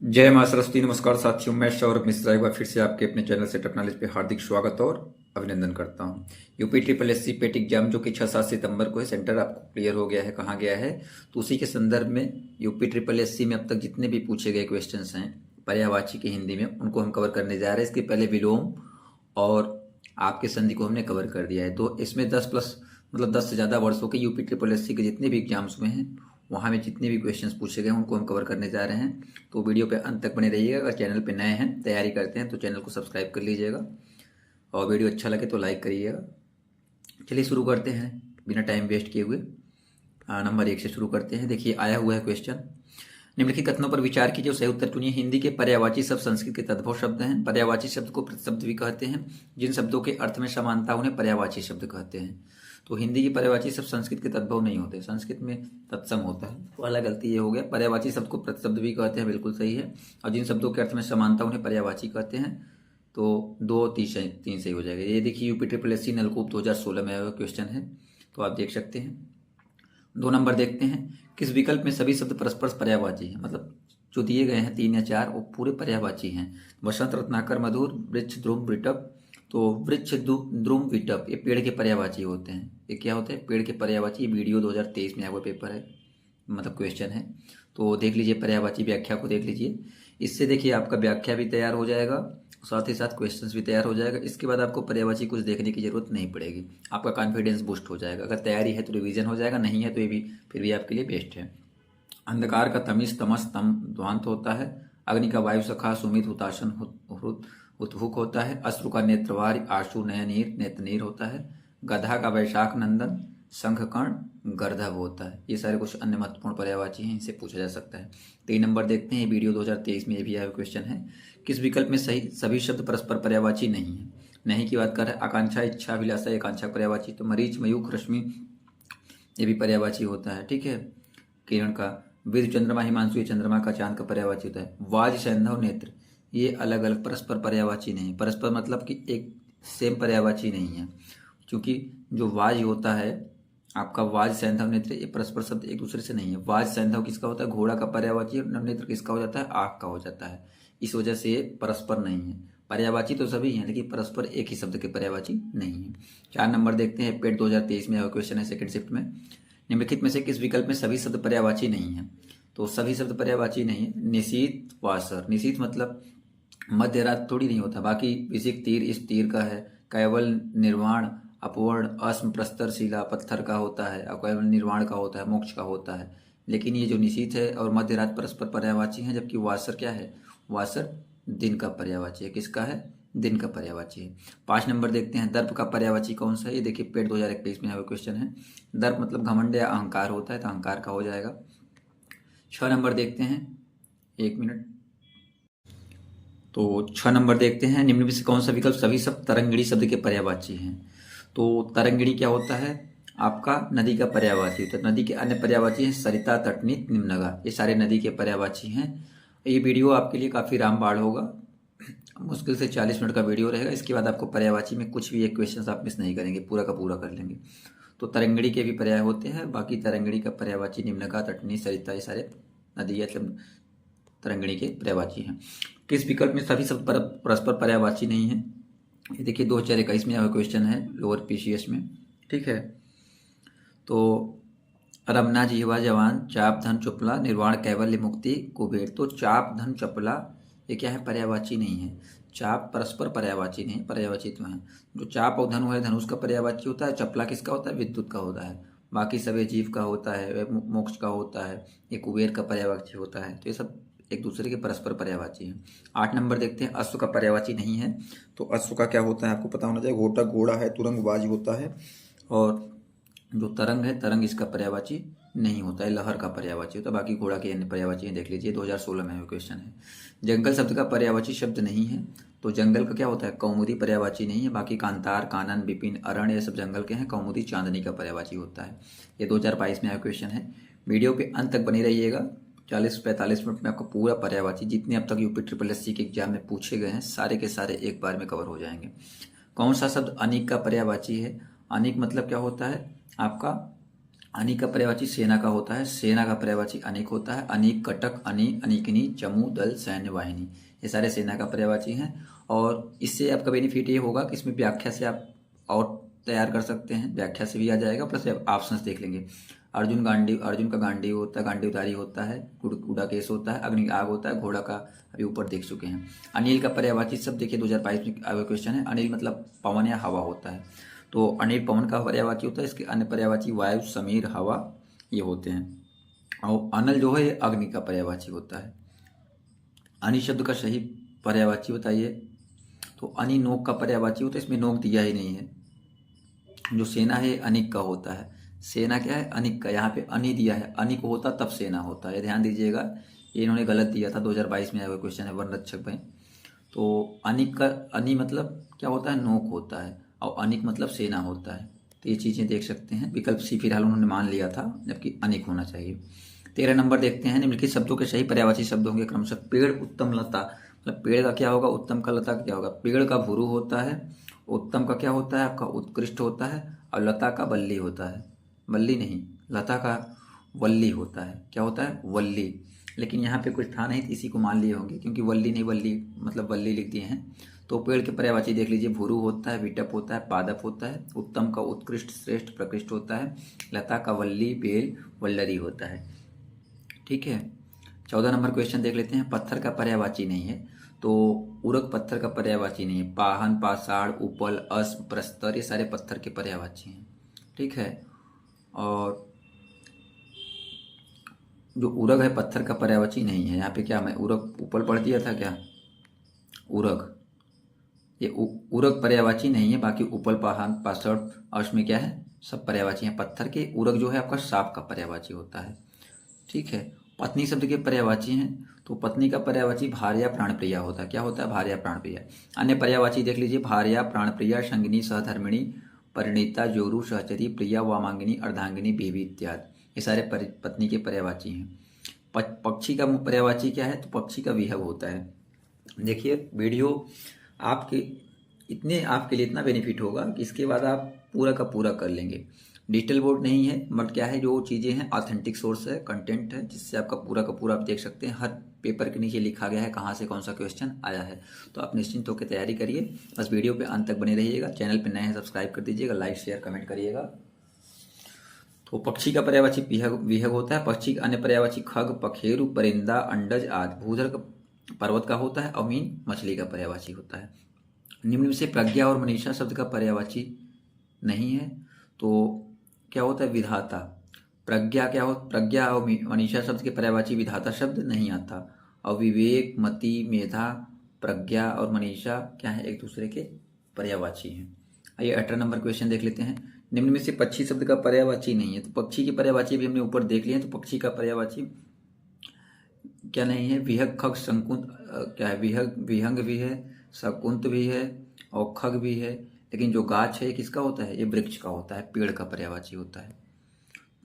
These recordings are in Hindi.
जय मां सरस्वती। नमस्कार साथियों, मैं सौरभ मिश्रा एक बार फिर से आपके अपने चैनल सेटअप नॉलेज पे हार्दिक स्वागत और अभिनंदन करता हूं। यूपी ट्रिपल एससी पेट एग्जाम जो कि 6-7 सितंबर को है, सेंटर आपको क्लियर हो गया है कहाँ गया है, तो उसी के संदर्भ में यूपी ट्रिपल एससी में अब तक जितने भी पूछे गए क्वेश्चन हैं पर्यायवाची की हिंदी में, उनको हम कवर करने जा रहे हैं। इसके पहले विलोम और आपके संधि को हमने कवर कर दिया है। तो इसमें 10 प्लस मतलब 10 से ज़्यादा वर्षों के यूपी ट्रिपल एससी के जितने भी एग्जाम्स हुए हैं वहाँ में जितने भी क्वेश्चंस पूछे गए हैं उनको हम कवर करने जा रहे हैं। तो वीडियो पे अंत तक बने रहिएगा। अगर चैनल पे नए हैं, तैयारी करते हैं, तो चैनल को सब्सक्राइब कर लीजिएगा और वीडियो अच्छा लगे तो लाइक करिएगा। चलिए शुरू करते हैं बिना टाइम वेस्ट किए हुए। नंबर 1 से शुरू करते हैं। देखिए आया हुआ है क्वेश्चन। निम्नलिखित कथनों पर विचार कीजिए और सही उत्तर चुनिए। हिंदी के पर्यायवाची शब्द संस्कृत के तद्भव शब्द हैं। पर्यायवाची शब्द को प्रतिशब्द भी कहते हैं। जिन शब्दों के अर्थ में समानता उन्हें पर्यायवाची शब्द कहते हैं। तो हिंदी की पर्यायवाची शब्द संस्कृत के तद्भव नहीं होते, संस्कृत में तत्सम होता है। पहला गलती ये हो गया। पर्यायवाची शब्द को प्रतिशब्द भी कहते हैं, बिल्कुल सही है। और जिन शब्दों के अर्थ में समानता उन्हें पर्यायवाची कहते हैं। तो 2 3 सही हो जाएगा। ये देखिए यूपी ट्रिपल एससी नलकूप 2016 में आया हुआ क्वेश्चन है, तो आप देख सकते हैं। 2 नंबर देखते हैं। किस विकल्प में सभी शब्द परस्पर पर्यायवाची हैं? मतलब जो दिए गए हैं 3 या 4 वो पूरे पर्यायवाची हैं। वसंत, रत्नाकर, मधुर, वृक्ष, ध्रुव, विटप। तो वृक्ष, ध्रुव, विटप ये पेड़ के पर्यायवाची होते हैं। ये क्या होते हैं? पेड़ के पर्यायवाची। ये वीडियो 2023 में आया हुआ पेपर है, मतलब क्वेश्चन है। तो देख लीजिए, पर्यायवाची व्याख्या को देख लीजिए। इससे देखिए आपका व्याख्या भी तैयार हो जाएगा, साथ ही साथ क्वेश्चंस भी तैयार हो जाएगा। इसके बाद आपको पर्यायवाची कुछ देखने की जरूरत नहीं पड़ेगी, आपका कॉन्फिडेंस बूस्ट हो जाएगा। अगर तैयारी है तो रिवीजन हो जाएगा, नहीं है तो ये भी फिर भी आपके लिए बेस्ट है। अंधकार का तमिस, तमस, तम ध्वांत होता है। अग्नि का वायु सखा, सुमित, हुताशन, उत्हुक होता है। अश्रु का नेत्रवार, आशु, नयनीर, नेतनीर होता है। गधा का वैशाख नंदन, शंखकर्ण, गर्दभ होता है। ये सारे कुछ अन्य महत्वपूर्ण पर्यायवाची हैं, इनसे पूछा जा सकता है। 3 नंबर देखते हैं। वीडियो 2023 में ये भी आया क्वेश्चन है। किस विकल्प में सही सभी शब्द परस्पर पर्यायवाची नहीं है? नहीं की बात कर रहे हैं। आकांक्षा, इच्छा, अभिलाषा, आकांक्षा पर्यायवाची। तो मरीच, मयूख, रश्मि ये भी पर्यायवाची होता है, ठीक है। किरण का विद्युत, चंद्रमा, हिमांशु ये चंद्रमा का, चांद का पर्यायवाची होता है। वाज, सैंधव, नेत्र ये अलग अलग परस्पर पर्यायवाची नहीं। परस्पर मतलब कि एक सेम पर्यायवाची नहीं है, क्योंकि जो वाज होता है आपका, वाज, सैंधव, नेत्र ये परस्पर शब्द एक दूसरे से नहीं है। वाज, सैंधव किसका होता है? घोड़ा का पर्यायवाची है। नेत्र किसका हो जाता है? आँख का हो जाता है। इस वजह से ये परस्पर नहीं है। पर्यायवाची तो सभी हैं, लेकिन परस्पर एक ही शब्द के पर्यायवाची नहीं है। 4 नंबर देखते हैं। पेट 2023 में क्वेश्चन है, सेकंड शिफ्ट में। निम्नलिखित में से किस विकल्प में सभी शब्द पर्यायवाची नहीं है? तो सभी शब्द पर्यायवाची नहीं है। निशीत, वासर। निशीत मतलब मध्य रात थोड़ी नहीं होता। बाकी विसिक, तीर इस तीर का है। कैवल, निर्वाण, अपवर्ण, अस्म, प्रस्तर, शिला पत्थर का होता है। अकैवल निर्वाण का होता है, मोक्ष का होता है। लेकिन ये जो निशीत है और मध्य रात परस्पर पर्यायवाची है, जबकि वासर क्या है? वासर दिन का पर्यायवाची है। किसका है? दिन का पर्यायवाची है। 5 नंबर देखते हैं। दर्प का पर्यायवाची कौन सा है? ये देखिए पेट 2021 में आया क्वेश्चन है। दर्प मतलब घमंड या अहंकार होता है, तो अहंकार का हो जाएगा। 6 नंबर देखते हैं। 1 मिनट। तो 6 नंबर देखते हैं। निम्न में से कौन सा विकल्प सभी शब्द तरंगिणी शब्द के पर्यायवाची हैं? तो तरंगिणी क्या होता है? आपका नदी का पर्यायवाची होता है। नदी के अन्य पर्यायवाची हैं सरिता, तटनी, निम्नगा, ये सारे नदी के पर्यायवाची हैं। ये वीडियो आपके लिए काफ़ी रामबाण होगा, मुश्किल से 40 मिनट का वीडियो रहेगा। इसके बाद आपको पर्यायवाची में कुछ भी एक क्वेश्चन आप मिस नहीं करेंगे, पूरा का पूरा कर लेंगे। तो तरंगिणी के भी पर्याय होते हैं। बाकी तरंगिणी का पर्यायवाची निम्नगा, तटनी, सरिता ये सारे नदी या तरंगिणी के पर्यायवाची हैं। किस विकल्प में सभी शब्द परस्पर पर्यायवाची नहीं है? ये देखिए 2021 में आया क्वेश्चन है, लोअर पीसीएस में, ठीक है। तो रमना, जिह्वा, जवान, चाप, धन, चुपला, निर्वाण, कैवल्य, मुक्ति, कुबेर। तो चाप, धन, चपला ये क्या है? पर्यायवाची नहीं है। चाप परस्पर पर्यायवाची नहीं, पर्यायवाची तो है। जो चाप और धनु है, धनुष का पर्यायवाची होता है। चपला किसका होता है? विद्युत का होता है। बाकी सब ये जीव का होता है, मोक्ष का होता है, ये कुबेर का पर्यायवाची होता है। तो ये सब एक दूसरे के परस्पर पर्यायवाची हैं। 8 नंबर देखते हैं। अश्व का पर्यायवाची नहीं है। तो अश्व का क्या होता है आपको पता होना चाहिए। घोटा, घोड़ा है। तुरंग, बाज होता है। और जो तरंग है, तरंग इसका पर्यायवाची नहीं होता है, लहर का पर्यायवाची होता है। बाकी घोड़ा के अन्य पर्यायवाची हैं, देख लीजिए 2016 में क्वेश्चन है। जंगल शब्द का पर्यायवाची शब्द नहीं है। तो जंगल का क्या होता है? कौमुदी पर्यायवाची नहीं है। बाकी कांतार, कानन, विपिन, अरण्य ये सब जंगल के हैं। कौमुदी चांदनी का पर्यायवाची होता है। ये 2022 में आया क्वेश्चन है। वीडियो पे अंत तक बने रहिएगा। 40-45 मिनट में आपको पूरा पर्यायवाची जितने अब तक यूपी ट्रिपल एससी के एग्जाम में पूछे गए हैं सारे के सारे एक बार में कवर हो जाएंगे। कौन सा शब्द अनिक का पर्यायवाची है? अनिक मतलब क्या होता है आपका? अनी का पर्यायवाची सेना का होता है, सेना का पर्यायवाची अनेक होता है, अनेक, कटक, अनी, अनीकनी, चमू, दल, सैन्य, वाहिनी, ये सारे सेना का पर्यायवाची हैं। और इससे आपका बेनिफिट ये होगा कि इसमें व्याख्या से आप और तैयार कर सकते हैं, व्याख्या से भी आ जाएगा, प्लस ऑप्शंस देख लेंगे। अर्जुन गांडी, अर्जुन का गांडीव होता है, गांडीवधारी होता है, कूड़ा केस होता है, अग्नि आग होता है, घोड़ा का अभी ऊपर देख चुके हैं। अनिल का पर्यायवाची शब्द देखिए 2022 में आगे क्वेश्चन है। अनिल मतलब पवन या हवा होता है, तो अनिल पवन का पर्यायवाची होता है। इसके अन्य पर्यायवाची वायु, समीर, हवा ये होते हैं। और अनल जो है ये अग्नि का पर्यायवाची होता है। अनि शब्द का सही पर्यायवाची बताइए। तो अनि नोक का पर्यायवाची होता है, इसमें नोक दिया ही नहीं है। जो सेना है अनिक का होता है, सेना क्या है अनिक का, यहाँ पे अनि दिया है, अनिक होता तब सेना होता है, ध्यान दीजिएगा, ये इन्होंने गलत दिया था, 2022 में आया हुआ क्वेश्चन है वन रक्षक में। तो अनिक का अनि मतलब क्या होता है, नोक होता है, और अनिक मतलब सेना होता है। तो ये चीज़ें देख सकते हैं। विकल्प सी फिलहाल उन्होंने मान लिया था, जबकि अनिक होना चाहिए। 13 नंबर देखते हैं। निम्नलिखित शब्दों के सही पर्यायवाची शब्द होंगे क्रमशः। पेड़, उत्तम, लता, मतलब पेड़ का क्या होगा, उत्तम का लता का क्या होगा। पेड़ का भुरु होता है, उत्तम का क्या होता है आपका उत्कृष्ट होता है, और लता का बल्ली होता है, बल्ली नहीं, लता का वल्ली होता है। क्या होता है, वल्ली। लेकिन यहाँ पे कुछ था नहीं तो इसी को मान लिए होंगे, क्योंकि वल्ली नहीं वल्ली मतलब वल्ली लिख दिए हैं। तो पेड़ के पर्यायवाची देख लीजिए, भुरु होता है, विटप होता है, पादप होता है, उत्तम का उत्कृष्ट, श्रेष्ठ, प्रकृष्ट होता है, लता का वल्ली, बेल, वल्लरी होता है। ठीक है। 14 नंबर क्वेश्चन देख लेते हैं। पत्थर का पर्यायवाची नहीं है, तो उरग पत्थर का पर्यायवाची नहीं है। पाहन, पाषाण, उपल, अस्म, प्रस्तर ये सारे पत्थर के पर्यायवाची हैं। ठीक है। और जो उरग है पत्थर का पर्यायवाची नहीं है। यहाँ पे क्या मैं उरग उपल पढ़ दिया था क्या, उरग, ये उरग पर्यायवाची नहीं है। बाकी उपल, पाहन, पाषाण, अस्म में क्या है, सब पर्यायवाची हैं पत्थर के। उरग जो है आपका सांप का पर्यायवाची होता है। ठीक है। पत्नी शब्द के पर्यायवाची हैं, तो पत्नी का पर्यायवाची भार्या, प्राणप्रिया होता है। क्या होता है, भार्या, प्राणप्रिया। अन्य पर्यायवाची देख लीजिए, भार्या, प्राणप्रिया, संगिनी, सहधर्मिणी, परिणीता, जोरू, सहचरी, प्रिया, वामांगिनी, अर्धांगिनी, बीवी इत्यादि ये सारे पत्नी के पर्यायवाची हैं। पक्षी का पर्यायवाची क्या है, तो पक्षी का विहग होता है। देखिए वीडियो आपके आपके लिए इतना बेनिफिट होगा कि इसके बाद आप पूरा का पूरा कर लेंगे। डिजिटल बोर्ड नहीं है, बट क्या है, जो चीज़ें हैं ऑथेंटिक सोर्स है, कंटेंट है, जिससे आपका पूरा का पूरा आप देख सकते हैं। हर पेपर के नीचे लिखा गया है कहाँ से कौन सा क्वेश्चन आया है। तो आप निश्चिंत होकर तैयारी करिए। बस वीडियो पे अंत तक बने रहिएगा। चैनल पे नए हैं सब्सक्राइब कर दीजिएगा, लाइक शेयर कमेंट करिएगा। तो पक्षी का पर्यायवाची विहग होता है। पक्षी का अन्य पर्यायवाची खग, पखेरु, परिंदा, अंडज आदि। भूधर का पर्वत का होता है, और मीन मछली का पर्यायवाची होता है। निम्न में से प्रज्ञा और मनीषा शब्द का पर्यायवाची नहीं है, तो क्या होता है, विधाता। प्रज्ञा क्या हो, प्रज्ञा और मनीषा शब्द के पर्यायवाची विधाता शब्द नहीं आता। और विवेक, मति, मेधा, प्रज्ञा और मनीषा क्या है, एक दूसरे के पर्यायवाची हैं। आइए 18 नंबर क्वेश्चन देख लेते हैं। निम्न में से पक्षी शब्द का पर्यायवाची नहीं है, तो पक्षी के पर्यायवाची भी हमने ऊपर देख लिए हैं। तो पक्षी का पर्यायवाची क्या नहीं है, विहग, खग, शंकुंत, क्या है, विहंग भी है, शकुंत भी है, और खग भी है। लेकिन जो गाछ है ये किसका होता है, ये वृक्ष का होता है, पेड़ का पर्यायवाची होता है।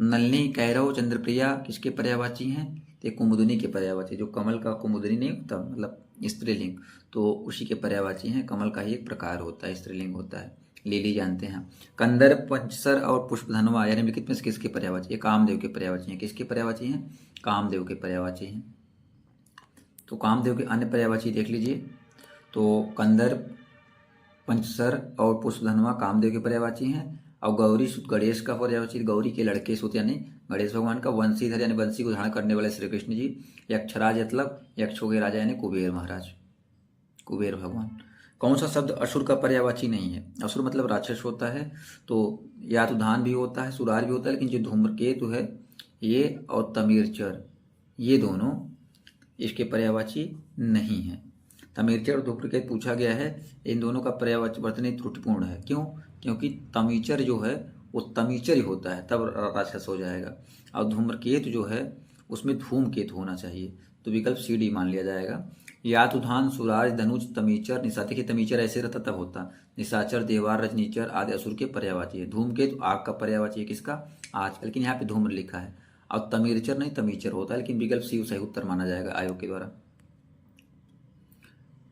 नलिनी, कैरव, चंद्रप्रिया किसके पर्यायवाची हैं, ये कुमुदनी के पर्यायवाची। जो कमल का कुमुदनी नहीं होता, मतलब स्त्रीलिंग, तो उसी के पर्यायवाची हैं। कमल का ही एक प्रकार होता है, स्त्रीलिंग होता है। लिली जानते हैं। कंदर, पंचसर और पुष्पधनवा यानी निम्नलिखित में से किसके पर्यायवाची, ये कामदेव के पर्यायवाची हैं। किसके पर्यायवाची हैं, कामदेव के पर्यायवाची हैं। तो कामदेव के अन्य पर्यायवाची देख लीजिए। तो कंदर, पंचसर और पुष्पधनवा कामदेव के पर्यायवाची हैं। और गौरी सुत गणेश का पर्यायवाची, गौरी के लड़के सुत यानी गणेश भगवान का। वंशीधर यानी वंशी को धारण करने वाले श्री कृष्ण जी। यक्षराज मतलब यक्षों के राजा यानी कुबेर महाराज, कुबेर भगवान। कौन सा शब्द असुर का पर्यायवाची नहीं है, असुर मतलब राक्षस होता है। तो यातुधान भी होता है, सुरार भी होता है, लेकिन जो धूम्रकेतु है ये और तमीरचर ये दोनों इसके पर्यायवाची नहीं है। तमीरचर और धूम्रकेतु पूछा गया है, इन दोनों का पर्यायवाची वर्तनी त्रुटिपूर्ण है। क्यों, क्योंकि तमीचर जो है वो तमीचर ही होता है, तब राक्षस हो जाएगा। और धूम्रकेतु जो है उसमें धूमकेतु होना चाहिए, तो विकल्प सी डी मान लिया जाएगा। यातुधान, सुराज, धनुज, तमीचर, निशाचर के तमीचर ऐसे रहता तब होता। निशाचर, देवार, रजनीचर आदि असुर के पर्यायवाची है। धूमकेतु आग का पर्यायवाची है, किसका, आज, लेकिन यहाँ पे धूम्र लिखा है। और तमीरचर नहीं तमीचर होता है, लेकिन विकल्प सी सही उत्तर माना जाएगा आयोग के द्वारा।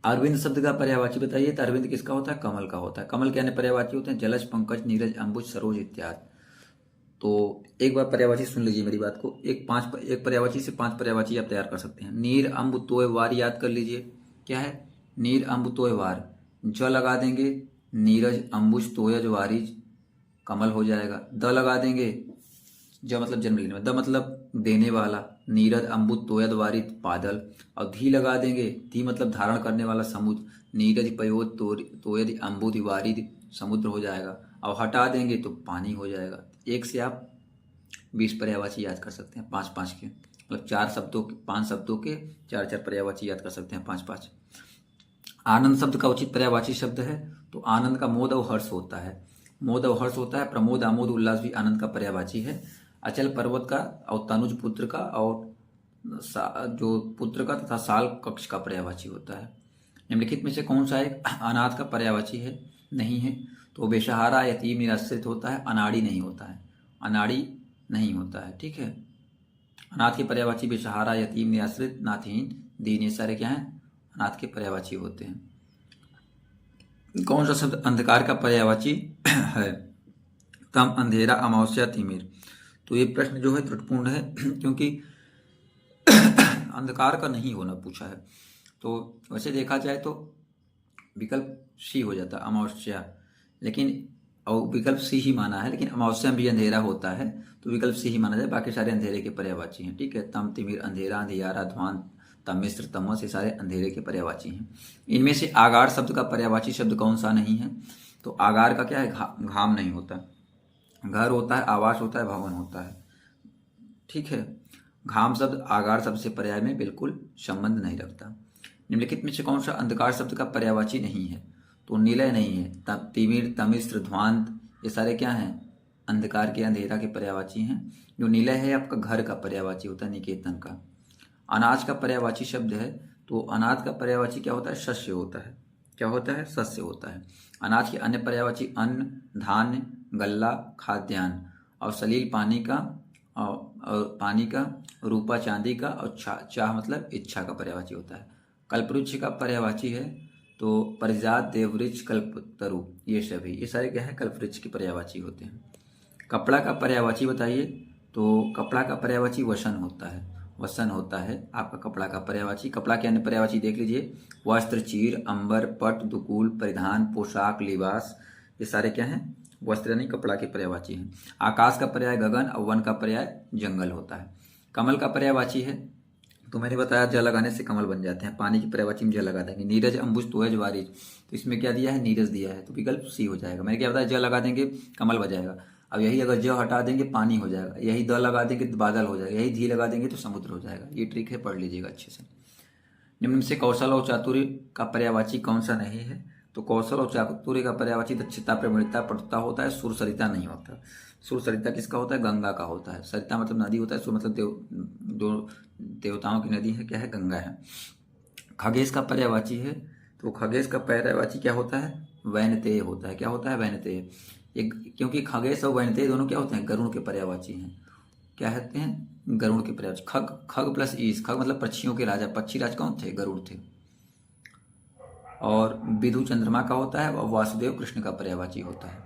अरविंद शब्द का पर्यायवाची बताइए। तो अरविंद किसका होता है, कमल का होता है। कमल के अन्य पर्यायवाची होते हैं जलज, पंकज, नीरज, अंबुज, सरोज इत्यादि। तो एक बार पर्यायवाची सुन लीजिए मेरी बात को। एक पर्यायवाची से 5 पर्यायवाची आप तैयार कर सकते हैं। नीर अम्ब तोय वार याद कर लीजिए, क्या है? नीर अम्ब तोय वार, ज लगा देंगे, नीरज अम्बुज तोयज वारिज, कमल हो जाएगा। द लगा देंगे, ज मतलब जन्म लेने में, द मतलब देने वाला, नीरद अम्बुद तोयद वारिद बादल। और धी लगा देंगे, धी मतलब धारण करने वाला समुद्र, नीरज पयोद तोयद अम्बुद वारिद, समुद्र हो जाएगा। और हटा देंगे तो पानी हो जाएगा। एक से आप 20 पर्यायवाची याद कर सकते हैं, 5-5 के, मतलब 5 शब्दों के 4-4 पर्यायवाची याद कर सकते हैं, 5-5। आनंद शब्द का उचित पर्यायवाची शब्द है तो आनंद का मोद और हर्ष होता है। मोद और हर्ष होता है। प्रमोद, आमोद, उल्लास भी आनंद का पर्यायवाची है। अचल पर्वत का और तनुज पुत्र का और जो पुत्र का तथा साल कक्ष का पर्यायवाची होता है। निम्नलिखित में से कौन सा एक अनाथ का पर्यायवाची है? नहीं है। तो बेसहारा, यतीम, निराश्रित होता है, अनाड़ी नहीं होता है। अनाड़ी नहीं होता है, ठीक है। अनाथ के पर्यायवाची बेसहारा, यतीम, निराश्रित, नाथहीन, दीन, ये सारे क्या हैं? अनाथ के पर्यायवाची होते हैं। कौन सा शब्द अंधकार का पर्यायवाची है? तम, अंधेरा, अमावस्या, तिमिर। तो ये प्रश्न जो है त्रुटिपूर्ण है क्योंकि अंधकार का नहीं होना पूछा है। तो वैसे देखा जाए तो विकल्प सी हो जाता, अमावस्या, लेकिन और विकल्प सी ही माना है, लेकिन अमावस्या में भी अंधेरा होता है तो विकल्प सी ही माना जाए। बाकी सारे अंधेरे के पर्यायवाची हैं, ठीक है। तम, तिमिर, अंधेरा, अंधियारा, ध्वांत, तमिश्र, तमस, ये सारे अंधेरे के पर्यायवाची हैं। इनमें से आगार शब्द का पर्यायवाची शब्द कौन सा नहीं है? तो आगार का क्या है? घाम नहीं होता। घर होता है, आवास होता है, भवन होता है, ठीक है। घाम शब्द आगार शब्द से पर्याय में बिल्कुल संबंध नहीं रखता। निम्नलिखित में से कौन सा अंधकार शब्द का पर्यायवाची नहीं है? तो निलय नहीं है। तिमिर, तमिश्र, ध्वांत, ये सारे क्या हैं? अंधकार के, अंधेरा के पर्यायवाची हैं। जो निलय है आपका घर का पर्यायवाची होता है, निकेतन का। अनाज का पर्यायवाची शब्द है तो अनाज का पर्यायवाची क्या होता है? शस्य होता है। क्या होता है? शस्य होता है। अनाज के अन्य पर्यायवाची अन्न, धान्य, गल्ला, खाद्यान्न। और सलील पानी का, और पानी का, रूपा चांदी का, और चाह मतलब इच्छा का पर्यायवाची होता है। कल्पवृक्ष का पर्यायवाची है तो परिजात, देववृक्ष, कल्पतरु, ये सभी, ये सारे क्या है? कल्पवृक्ष के पर्यायवाची होते हैं। कपड़ा का पर्यायवाची बताइए। तो कपड़ा का पर्यायवाची वसन होता है। वसन होता है आपका कपड़ा का पर्यायवाची। कपड़ा के अन्य पर्यायवाची देख लीजिए। वस्त्र, चीर, अंबर, पट, दुकूल, परिधान, पोशाक, लिबास, ये सारे क्या हैं? वस्त्र यानी कपड़ा के पर्यायवाची हैं। आकाश का पर्याय गगन और वन का पर्याय जंगल होता है। कमल का पर्यायवाची है तो मैंने बताया ज लगाने से कमल बन जाते हैं। पानी की पर्यायवाची में ज लगा देंगे। नीरज, अम्बुज, तोयज, वारिज, तो इसमें क्या दिया है? नीरज दिया है तो विकल्प सी हो जाएगा। मैंने क्या बताया? ज लगा देंगे कमल बन जाएगा। अब यही अगर ज हटा देंगे पानी हो जाएगा, यही द लगा देंगे तो बादल हो जाएगा, यही धी लगा देंगे तो समुद्र हो जाएगा। ये ट्रिक है, पढ़ लीजिएगा अच्छे से। निम्न में से कौशल और चातुर्य का पर्यायवाची कौन सा नहीं है? तो कौशल और चातुर्य का पर्यायवाची दक्षता, प्रवीणता, पटुता होता है। सुर, सरिता नहीं होता। सुर, सरिता किसका होता है? गंगा का होता है। सरिता मतलब नदी होता है, सुर मतलब जो देवताओं की नदी है, क्या है? गंगा है। खगेश का पर्यायवाची है तो खगेश का पर्यायवाची क्या होता है? वैनतेय होता है। क्या होता है? वैनतेय। एक, क्योंकि खगेश और वैनतेय दोनों क्या होते हैं? गरुड़ के पर्यायवाची हैं। क्या कहते हैं? गरुड़ के पर्यायवाची। खग, खग प्लस ईश, खग मतलब पक्षियों के राजा। पक्षी राज कौन थे? गरुड़ थे। और विधु चंद्रमा का होता है और वासुदेव कृष्ण का पर्यायवाची होता है।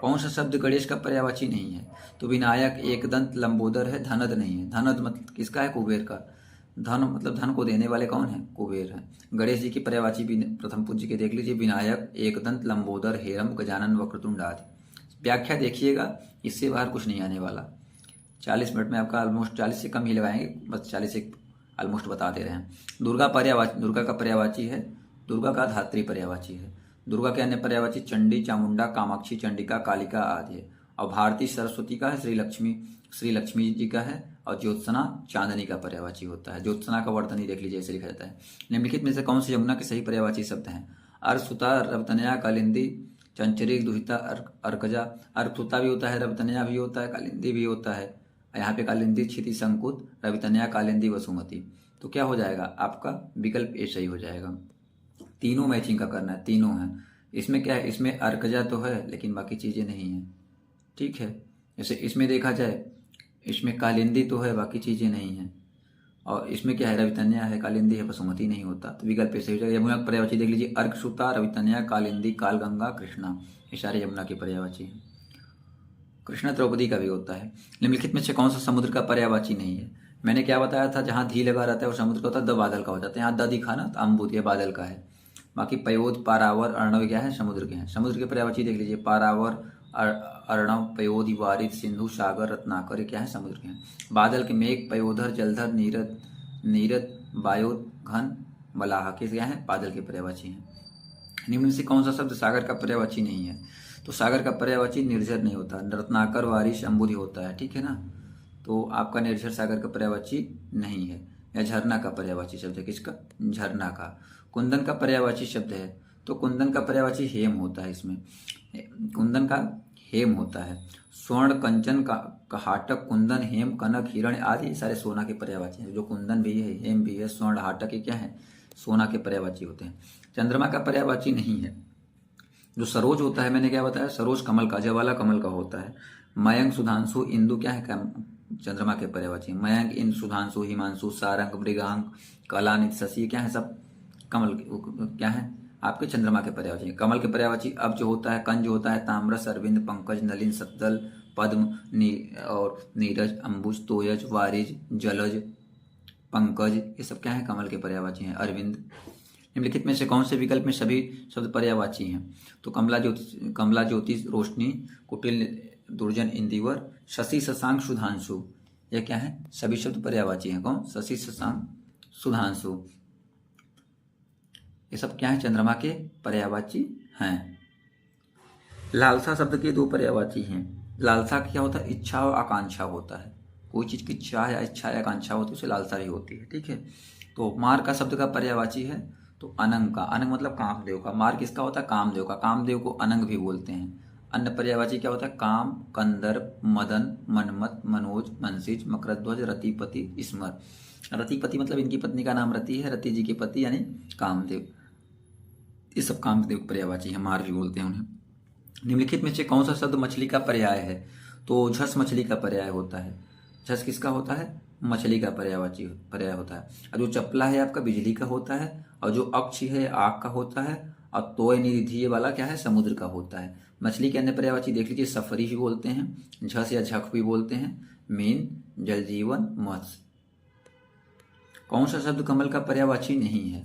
कौन सा शब्द गणेश का पर्यायवाची नहीं है? तो विनायक, एकदंत, लंबोदर है, धनद नहीं है। धनद मतलब किसका है? कुबेर का। धन मतलब धन को देने वाले कौन है? कुबेर है। गणेश जी की पर्यायवाची भी प्रथम पूज्य के देख लीजिए। विनायक, एकदंत, लंबोदर, हेरम, गजानन, वक्रतुंड आदि। व्याख्या देखिएगा, इससे बाहर कुछ नहीं आने वाला। 40 मिनट में आपका ऑलमोस्ट 40 से कम ही लगाएंगे, बस 40 से ऑलमोस्ट बता दे रहे हैं। दुर्गा का पर्यायवाची है। दुर्गा का धात्री पर्यायवाची है। दुर्गा के अन्य पर्यायवाची चंडी, चामुंडा, कामाक्षी, चंडिका, कालिका आदि है। और भारती सरस्वती का है, श्री लक्ष्मी जी का है। और ज्योत्सना चांदनी का पर्यायवाची होता है। ज्योत्सना का वर्तनी देख लीजिए, ऐसे लिखा जाता है। निम्नलिखित में से कौन सी यमुना के सही पर्यायवाची शब्द हैं? अर्सुता, रवतनया, कालिंदी, चंचरी, दुहिता, अर्कजा। अर्कसुता भी होता है, रवतनया भी होता है, कालिंदी भी होता है। यहाँ पे कालिंदी, क्षिति, संकुत, रवितनया, कालिंदी, वसुमती। तो क्या हो जाएगा? आपका विकल्प ए सही हो जाएगा। तीनों मैचिंग का करना है, तीनों है। इसमें क्या है? इसमें अर्कजा तो है लेकिन बाकी चीजें नहीं है, ठीक है। जैसे इसमें देखा जाए, इसमें कालिंदी तो है, बाकी चीजें नहीं है। और इसमें क्या है? रवितन्या है, कालिंदी है, वसुमती नहीं होता। तो विकल्प सही हो जाएगा। यमुना का पर्यायवाची देख लीजिए। अर्कसुता, रवितन्या, कालिंदी, कालगंगा, कृष्णा, ये सारे यमुना के पर्यायवाची हैं। कृष्णा द्रौपदी का भी होता है। निम्नलिखित में से कौन सा समुद्र का पर्यायवाची नहीं है? मैंने क्या बताया था, जहां धी लगा रहता है वो समुद्र का होता है, द बादल का हो जाता है। यहाँ द दिखा ना, तो अम्बुद ये बादल का है। बाकी पयोद, पारावर, अर्णव क्या है? समुद्र के हैं। समुद्र के पर्यायवाची देख लीजिए, पारावर, अर्णव, पयोद, वारिद, सिंधु, सागर, रत्नाकर, ये क्या है? समुद्र के हैं। बादल के मेघ, पयोधर, जलधर, नीरद, नीरद, वायोद, घन, मलाह, के क्या है? बादल के पर्यायवाची हैं। निम्न में से कौन सा शब्द सागर का पर्यायवाची नहीं है? तो सागर का पर्यायवाची निर्झर नहीं होता, रत्नाकर, वारिश, अम्बुदी होता है, ठीक है ना। तो आपका निर्झर सागर का पर्यायवाची नहीं है। या झरना का पर्यायवाची शब्द है, किसका? झरना का। कुंदन का पर्यायवाची शब्द है, तो कुंदन का पर्यायवाची हेम होता है। इसमें कुंदन का हेम होता है। स्वर्ण, कंचन, हाटक, कुंदन, हेम, कनक, हिरण आदि ये सारे सोना के पर्यायवाची हैं। जो कुंदन भी है, हेम भी है, स्वर्ण, हाटक, ये क्या है? सोना के पर्यायवाची होते हैं। चंद्रमा का पर्यायवाची नहीं है। जो सरोज होता है, मैंने क्या बताया, सरोज कमल का, जवाला कमल का होता है। मयंक, सुधांशु, इंदु क्या है? चंद्रमा के पर्यायवाची। मयंक, इंद्र, सुधांशु, हिमांशु, सारंग, मृगांक, कलानित, शशि, क्या है? सब कमल क्या है? आपके चंद्रमा के पर्यायवाची। कमल के पर्यायवाची अब जो होता है, कंज होता है, ताम्रस, अरविंद, पंकज, नलिन, सत्तल, पद्म, और नीरज, अंबुज, तोयज, वारिज, जलज, पंकज, ये सब क्या है? कमल के पर्यायवाची हैं। अरविंद। निम्नलिखित में से कौन से विकल्प में सभी शब्द पर्यायवाची हैं? तो कमला, ज्योति, रोशनी, कुटिल, दुर्जन, इंदिवर, शशि, शशांक, सुधांशु, ये क्या है? सभी शब्द पर्यायवाची हैं। कौन? शशि, शशांक, सुधांशु, ये सब क्या है? चंद्रमा के पर्यायवाची हैं। लालसा शब्द के दो पर्यायवाची हैं। लालसा क्या होता है? इच्छा और आकांक्षा होता है। कोई चीज की इच्छा या आकांक्षा होती है, उसे लालसा भी होती है, ठीक है। तो मार का शब्द का पर्यायवाची है, तो अनंग का। अनंग मतलब कामदेव का। मार किसका होता है? कामदेव का। कामदेव को अनंग भी बोलते हैं। अन्य पर्यायवाची क्या होता है? काम, कंदर्प, मदन, मनमत, मनोज, मनसिज, मकरध्वज, रतिपति, स्मर। रतिपति मतलब इनकी पत्नी का नाम रति है, रति जी के पति यानी कामदेव। ये सब कामदेव पर्यायवाची है, मार भी बोलते हैं उन्हें। निम्नलिखित में से कौन सा शब्द मछली का पर्याय है? तो झस मछली का पर्याय होता है। झस किसका होता है? मछली का पर्यायवाची पर्याय होता है। और जो चपला है आपका बिजली का होता है, और जो अक्षी है आग का होता है, और तोय निधि वाला क्या है? समुद्र का होता है। मछली के अन्य पर्यायवाची देख लीजिए, सफरी भी बोलते हैं, झस या झक भी बोलते हैं, मीन, जलजीवन, मत्स्य। कौन सा शब्द कमल का पर्यायवाची नहीं है?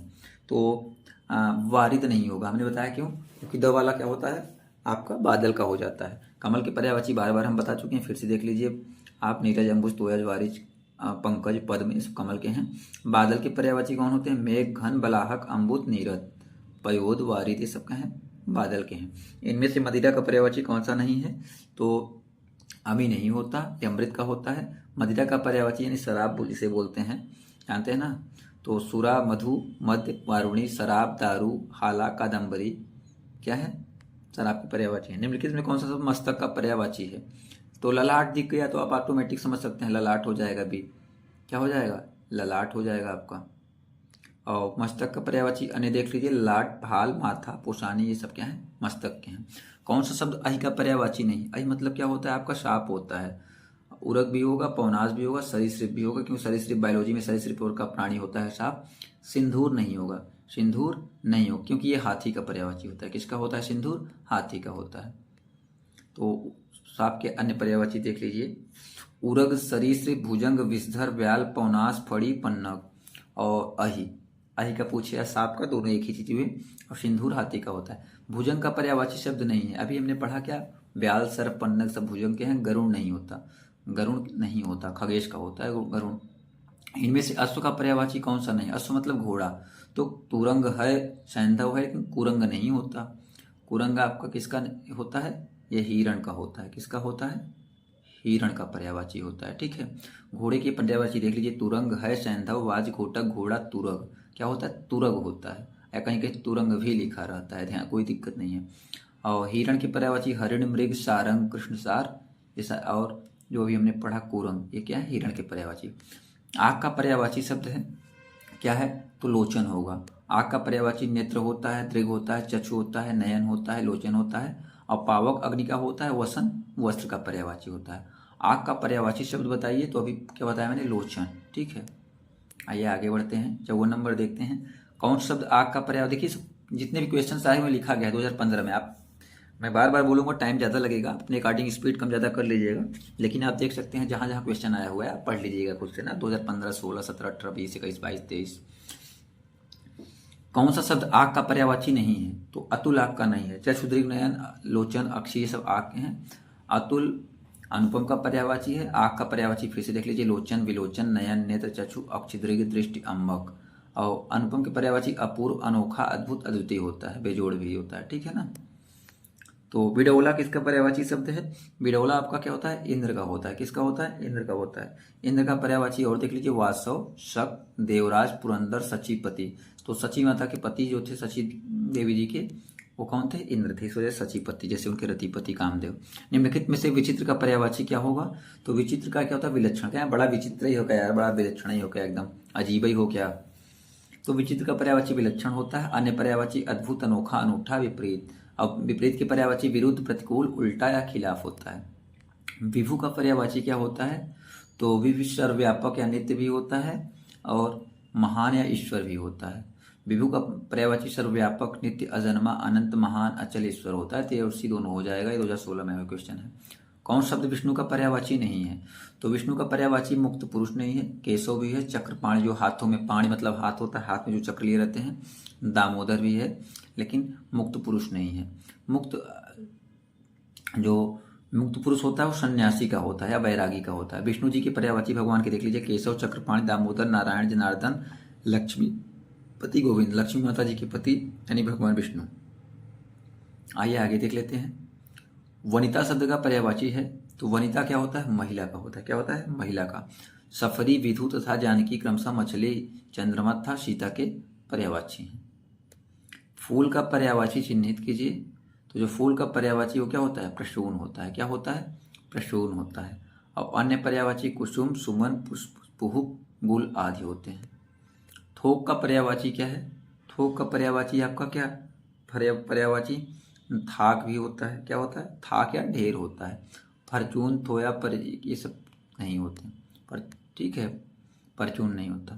तो वारिद नहीं होगा। हमने बताया क्यों? क्योंकि द वाला क्या होता है? आपका बादल का हो जाता है। कमल के पर्यायवाची बार बार हम बता चुके हैं, फिर से देख लीजिए आप। नीरज, अंबुज, तोयज, वारिज, पंकज, पद्म, ये सब कमल के हैं। बादल के पर्यायवाची कौन होते हैं? मेघ, घन, बलाहक, अम्बुद, नीरद, पयोद, वारिद, ये सब क्या है? बादल के हैं। इनमें से मदिरा का पर्यायवाची कौन सा नहीं है? तो अमी नहीं होता, ये अमृत का होता है। मदिरा का पर्यायवाची यानी शराब इसे बोलते हैं, जानते हैं ना। तो सुरा, मधु, मध्य, वारुणी, शराब, दारू, हाला, कादम्बरी, क्या है? शराब के पर्यायवाची है। निम्नलिखित में कौन सा शब्द मस्तक का पर्यायवाची है? तो ललाट दिख गया तो आप ऑटोमेटिक समझ सकते हैं, ललाट हो जाएगा बी। क्या हो जाएगा? ललाट हो जाएगा आपका। और मस्तक का पर्यायवाची अन्य देख लीजिए, लाट, भाल, माथा, पोशानी, ये सब क्या है? मस्तक के हैं। कौन सा शब्द अहि का पर्यायवाची नहीं? अहि मतलब क्या होता है? आपका साप होता है। उरग भी होगा, पवनाश भी होगा, सरीसृप भी होगा, क्योंकि सरीसृप बायोलॉजी में सरीसृप और का प्राणी होता है साप। सिंदूर नहीं होगा, सिंदूर नहीं हो, क्योंकि ये हाथी का पर्यायवाची होता है। किसका होता है सिंदूर? हाथी का होता है। तो सांप के अन्य पर्यायवाची देख लीजिए, उरग, सरीसृप, भुजंग, विषधर, व्याल, पौनास, फड़ी, पन्नग, और अहि। अहि का पूछे या सांप का, दोनों एक ही चीज हुए। और सिंदूर हाथी का होता है। भुजंग का पर्यायवाची शब्द नहीं है। अभी हमने पढ़ा क्या? व्याल, सर्प, पन्नग सब भुजंग के हैं। गरुण नहीं होता, गरुण नहीं होता, खगेश का होता है गरुण। इनमें से अश्व का पर्यायवाची कौन सा नहीं? अश्व मतलब घोड़ा। तो तुरंग है, सैंधव है, लेकिन कुरंग नहीं होता। कुरंग आपका किसका होता है? ये हिरण का होता है। किसका होता है? हिरण का पर्यायवाची होता है, ठीक है। घोड़े की पर्यायवाची देख लीजिए, तुरंग है, सैंधव, वाज, घोटक, घोड़ा, तुरग, क्या होता है? तुरग होता है। या कहीं कहीं तुरंग भी लिखा रहता है, ध्यान, कोई दिक्कत नहीं है। और हिरण की पर्यायवाची हरिण, मृग, सारंग, कृष्णसार, जैसा। और जो अभी हमने पढ़ा कुरंग, ये क्या है? हिरण के पर्यायवाची। आँख का पर्यायवाची शब्द है, क्या है? तो लोचन होगा। आँख का पर्यायवाची नेत्र होता है, दृग होता है, चक्षु होता है, नयन होता है, लोचन होता है। और पावक अग्नि का होता है, वसन वस्त्र का पर्यायवाची होता है। आँख का पर्यायवाची शब्द बताइए, तो अभी क्या बताया मैंने? लोचन, ठीक है। आइए आगे बढ़ते हैं, 54 नंबर देखते हैं। कौन शब्द आँख का पर्याय? देखिए जितने भी क्वेश्चन आए हुए लिखा गया है 2015 में, आप मैं बार बार बोलूँगा, टाइम ज़्यादा लगेगा, अपने अकॉर्डिंग स्पीड कम ज़्यादा कर लीजिएगा। लेकिन आप देख सकते हैं जहाँ जहाँ क्वेश्चन आया हुआ है आप पढ़ लीजिएगा खुद से ना। 2015, 16, 17, 18, 20, 21, 22, 23। कौन सा शब्द आग का पर्यायवाची नहीं है? तो अतुल आग का नहीं है। चाहे सुदीर्घ नयन, लोचन, अक्षी, ये सब आग के हैं। अतुल अनुपम का पर्यायवाची है। आग का पर्यायवाची फिर से देख लीजिए, लोचन, विलोचन, नयन, नेत्र, चक्षु, अक्षि, दीर्घ, दृष्टि, अम्बक। और अनुपम के पर्यायवाची अपूर्व, अनोखा, अद्भुत, अद्वितीय होता है, बेजोड़ भी होता है, ठीक है ना। तो बिडौला किसका पर्यायवाची शब्द है? बिडौला आपका क्या होता है? इंद्र का होता है। किसका होता है? इंद्र का होता है। इंद्र का पर्यायवाची और देख लीजिए, वासव, शक, देवराज, पुरंदर, सचीपति। तो सची माता के पति जो थे, सची देवी जी के, वो कौन थे? इंद्र थे, इस वजह से सचीपति, जैसे उनके रतिपति कामदेव। निम्नलिखित में से विचित्र का पर्यायवाची क्या होगा? तो विचित्र का क्या होता है? विलक्षण। क्या बड़ा विचित्र ही हो गया यार, बड़ा विलक्षण ही हो गया, एकदम अजीब ही हो गया। तो विचित्र का पर्यायवाची विलक्षण होता है। अन्य पर्यायवाची अद्भुत, अनोखा, अनूठा, विपरीत। अब विपरीत के पर्यायवाची विरुद्ध, प्रतिकूल, उल्टा या खिलाफ होता है। विभु का पर्यायवाची क्या होता है? तो विभु सर्वव्यापक या नित्य भी होता है, और महान या ईश्वर भी होता है। विभु का पर्यायवाची सर्वव्यापक, नित्य, अजन्मा, अनंत, महान, अचल, ईश्वर होता है। तो ये और सी दोनों हो जाएगा। ये 2016 में हुआ क्वेश्चन है। कौन शब्द विष्णु का पर्यायवाची नहीं है? तो विष्णु का पर्यायवाची मुक्त पुरुष नहीं है। केशव भी है। चक्रपाणि, जो हाथों में, पाणि मतलब हाथ होता है, हाथ में जो चक्र लिए रहते हैं। दामोदर भी है, लेकिन मुक्त पुरुष नहीं है। जो मुक्त पुरुष होता है वो सन्यासी का होता है या बैरागी का होता है। विष्णु जी के पर्यायवाची भगवान के देख लीजिए, केशव, चक्रपाणि, दामोदर, नारायण, जनार्दन, लक्ष्मी पति गोविंद। लक्ष्मी माता जी के पति यानी भगवान विष्णु। आइए आगे देख लेते हैं। वनिता शब्द का पर्यायवाची है। तो वनिता क्या होता है? महिला का होता है। क्या होता है? महिला का। सफरी, विधु तथा जानकी क्रमशः मछली, चंद्रमा तथा सीता के पर्यायवाची हैं। फूल का पर्यायवाची चिन्हित कीजिए। तो जो फूल का पर्यायवाची वो क्या होता है? प्रसून होता है। क्या होता है? प्रसून होता है। और अन्य पर्यायवाची कुसुम, सुमन, पुष्प, पुहुक, गुल आदि होते हैं। थोक का पर्यायवाची क्या है? थोक का पर्यायवाची आपका क्या पर्यायवाची? थाक भी होता है। क्या होता है? थाक या ढेर होता है। फॉर्चून, थोया, पर, ये सब नहीं होते, पर ठीक है, परचून नहीं होता।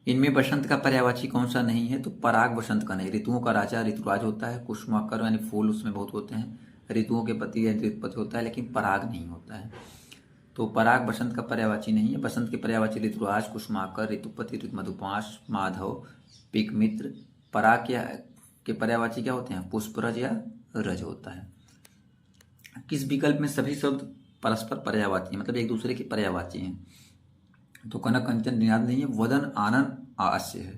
इनमें बसंत का पर्यायवाची कौन सा नहीं है? तो पराग बसंत का नहीं। ऋतुओं का राजा ऋतुराज होता है। कुसुमाकर यानी फूल उसमें बहुत होते हैं। ऋतुओं के पति या ऋतुपति होता है, लेकिन पराग नहीं होता है। तो पराग बसंत का पर्यायवाची नहीं है। बसंत के पर्यायवाची ऋतुराज, कुसुमाकर, ऋतुपति, ऋतुमधुपाश, माधव, पिक मित्र। पराग के पर्यायवाची क्या होते हैं? पुष्परज या रज होता है। किस विकल्प में सभी शब्द परस्पर पर्यायवाची मतलब एक दूसरे के पर्यायवाची हैं? तो कनक, कंचन, निनाद नहीं है। वदन, आनन, आस्य है।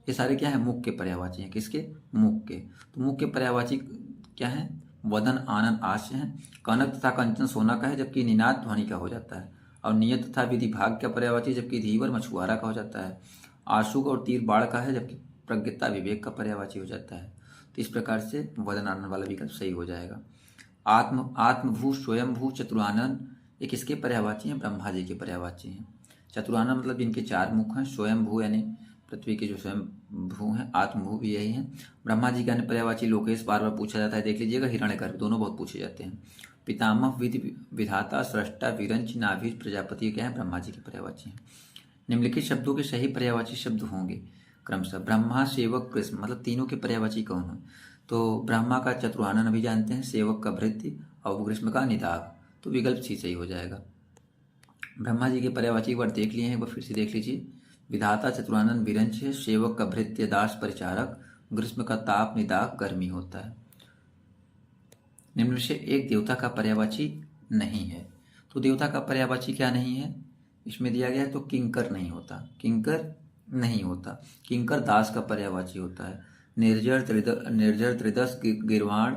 ये सारे क्या है? मुख के पर्यायवाची हैं। किसके? मुख के। तो मुख के पर्यायवाची क्या है? वदन, आनन, आस्य है। कनक तथा कंचन सोना का है, जबकि निनाद ध्वनि का हो जाता है। और नियत तथा विधि भाग का पर्यायवाची, जबकि धीवर मछुआरा का हो जाता है। आशुक और तीर बाढ़ का है, जबकि प्रज्ञता विवेक का पर्यायवाची हो जाता है। तो इस प्रकार से वदन आनन वाला विकल्प सही हो जाएगा। आत्मभू, स्वयंभू, चतुरानन, ये किसके पर्यायवाची हैं? ब्रह्मा जी के पर्यायवाची हैं। चतुरानन मतलब जिनके 4 मुख हैं। स्वयंभू यानी पृथ्वी के जो स्वयं भू हैं। आत्मभू भी यही हैं। ब्रह्मा जी का पर्यायवाची लोकेश, बार बार पूछा जाता है, देख लीजिएगा। हिरण्यगर्भ, दोनों बहुत पूछे जाते हैं। पितामह, विधि, विधाता, सृष्टा, विरंच, नाभि, प्रजापति क्या है? ब्रह्मा जी के पर्यायवाची हैं। निम्नलिखित शब्दों के सही पर्यायवाची शब्द होंगे क्रमशः। ब्रह्मा, सेवक, कृष्ण मतलब तीनों के पर्यायवाची कौन है? तो ब्रह्मा का चतुरानन अभी जानते हैं, सेवक का भृत्य और ग्रीष्म का निदाग। तो विकल्प सी सही हो जाएगा। ब्रह्मा जी के पर्यायवाची एक बार देख लिए हैं, एक बार फिर से देख लीजिए। विधाता चतुरानन विरंच है। सेवक का भृत्य दास परिचारक। ग्रीष्म का ताप निदाग गर्मी होता है। निम्न में से एक देवता का पर्यायवाची नहीं है। तो देवता का पर्यायवाची क्या नहीं है? इसमें दिया गया है तो किंकर नहीं होता। किंकर नहीं होता। किंकर दास का पर्यायवाची होता है। निर्जर, त्रिदश, गिरवाण,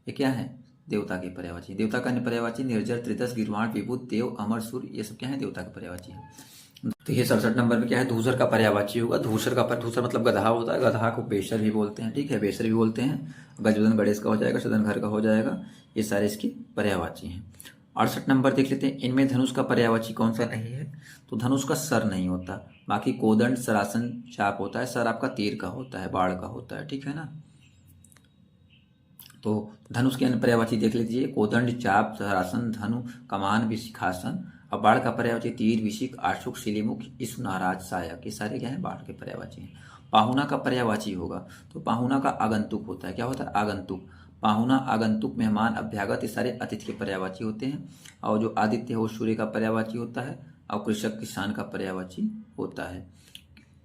ये क्या है? देवता के पर्यायवाची। देवता का पर्यायवाची निर्जर, त्रिदश, गिरवाण, विभूत, देव, अमर, सूर्य, ये सब क्या है? देवता के पर्यायवाची है। तो ये 67 नंबर में क्या है? धूसर का पर्यायवाची होगा। धूसर मतलब गधा होता है। गधा को बेशर भी बोलते हैं, ठीक है, बेशर भी बोलते हैं। गजबदन गणेश का हो जाएगा, सदन घर का हो जाएगा। ये सारे इसकी पर्यायवाची हैं। 68 नंबर देख लेते हैं। इनमें धनुष का पर्यायवाची कौन सा नहीं है? तो धनुष का सर नहीं होता। बाकी कोदंड, सरासन, चाप होता है। सर आपका तीर का होता है, बाढ़ का होता है, ठीक है ना। तो धनुष के अन्य पर्यायवाची देख लीजिए। कोदंड, चाप, सरासन, धनु, कमान, विशिखासन। और बाढ़ का पर्यायवाची तीर, विशिख, आशुक, शिलीमुख, नाराज, सायक, ये सारे क्या है? बाढ़ के पर्यायवाची हैं। पाहुना का पर्यायवाची होगा। तो पाहुना का आगंतुक होता है। क्या होता है? आगंतुक। पाहुना, आगंतुक, मेहमान, अभ्यागत, ये सारे अतिथि के पर्यायवाची होते हैं। और जो आदित्य है वो सूर्य का पर्यायवाची होता है, और कृषक किसान का पर्यायवाची होता है।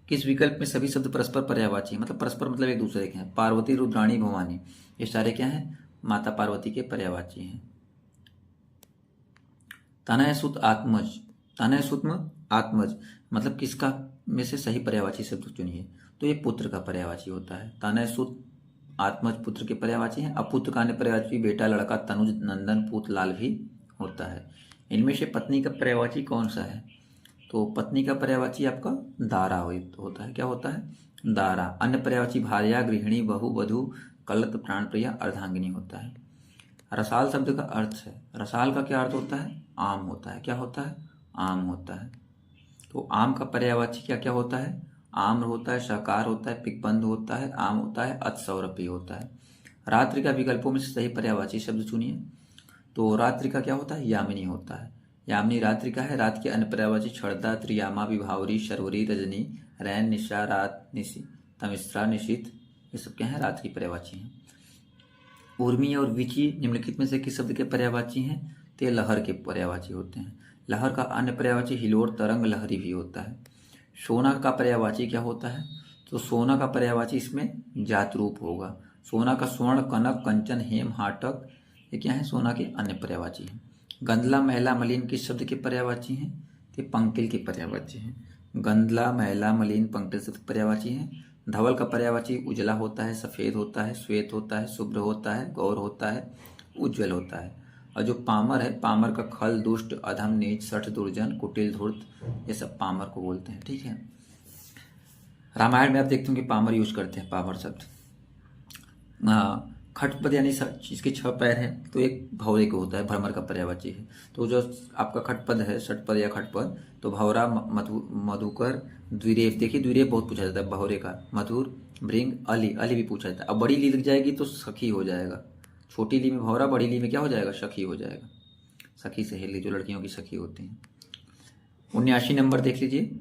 किस विकल्प में सभी शब्द परस्पर पर्यायवाची हैं? मतलब परस्पर मतलब एक दूसरे के हैं। पार्वती, रुद्राणी, भवानी, ये सारे क्या हैं? माता पार्वती के पर्यायवाची हैं। तनय सुत आत्मज, तनय सुत आत्मज मतलब किसका में से सही पर्यायवाची शब्द चुनिए? तो ये पुत्र का पर्यायवाची होता है। तनय सुत आत्मज पुत्र के पर्यायवाची हैं। अपुत्र का अन्य पर्यायवाची बेटा, लड़का, तनुज, नंदन, पूत, लाल भी होता है। इनमें से पत्नी का पर्यायवाची कौन सा है? तो पत्नी का पर्यायवाची आपका दारा होता है। क्या होता है? दारा। अन्य पर्यायवाची भार्या, गृहिणी, बहू, वधू, कलत, प्राणप्रिया, अर्धांगिनी होता है। रसाल शब्द का अर्थ है, रसाल का क्या अर्थ होता है? आम होता है। क्या होता है? आम होता है। तो आम का पर्यायवाची क्या क्या होता है? आम्र होता है, शाकार होता है, पिकबंध होता है, आम होता है, अतिसौरभी होता है। रात्रि का विकल्पों में से सही पर्यायवाची शब्द चुनिए। तो रात्रि का क्या होता है? यामिनी होता है। यामिनी रात्रि का है। रात के अन्य पर्यायवाची क्षणदा, त्रियामा, विभावरी, शर्वरी, रजनी, रैन, निशा, रात, निशी, तमिश्रा, निशीत, ये सब क्या है? रात्रि पर्यायवाची हैं। उर्मी और विची निम्नलिखित में से किस शब्द के पर्यायवाची हैं? तो ये लहर के पर्यायवाची होते हैं। लहर का अन्य पर्यायवाची हिलोर, तरंग, लहरी भी होता है। सोना का पर्यायवाची क्या होता है? तो सोना का पर्यायवाची इसमें जात रूप होगा। सोना का स्वर्ण, कनक, कंचन, हेम, हाटक, ये क्या है? सोना के अन्य पर्यायवाची हैं। गंधला, मैला, मलिन किस शब्द के पर्यायवाची हैं? तो पंकिल के पर्यायवाची हैं। गंधला, मैला, मलिन, पंकिल शब्द पर्यायवाची हैं। धवल का पर्यायवाची उजला होता है, सफेद होता है, श्वेत होता है, शुभ्र होता है, गौर होता है, उज्जवल होता है। और जो पामर है, पामर का खल, दुष्ट, अधम, नीच, सठ, दुर्जन, कुटिल, धूर्त, ये सब पामर को बोलते हैं। ठीक है। रामायण में आप देखते होंगे पामर यूज करते हैं, पामर शब्द। खटपद यानी जिसके 6 पैर हैं, तो एक भौरे को होता है, भ्रमर का पर्यायवाची है। तो जो आपका खटपद है, षटपद या खटपद, तो भौरा, मधुकर, द्विरेफ, देखिए द्विरेफ बहुत पूछा जाता है भौरे का, मधुर, भृंग, अली, अली भी पूछा जाता है। अब बड़ी ली लग जाएगी तो सखी हो जाएगा। छोटी ली में भौरा, बड़ी ली में क्या हो जाएगा? सखी हो जाएगा। सखी सहेली जो लड़कियों की सखी होती हैं। 79 नंबर देख लीजिए,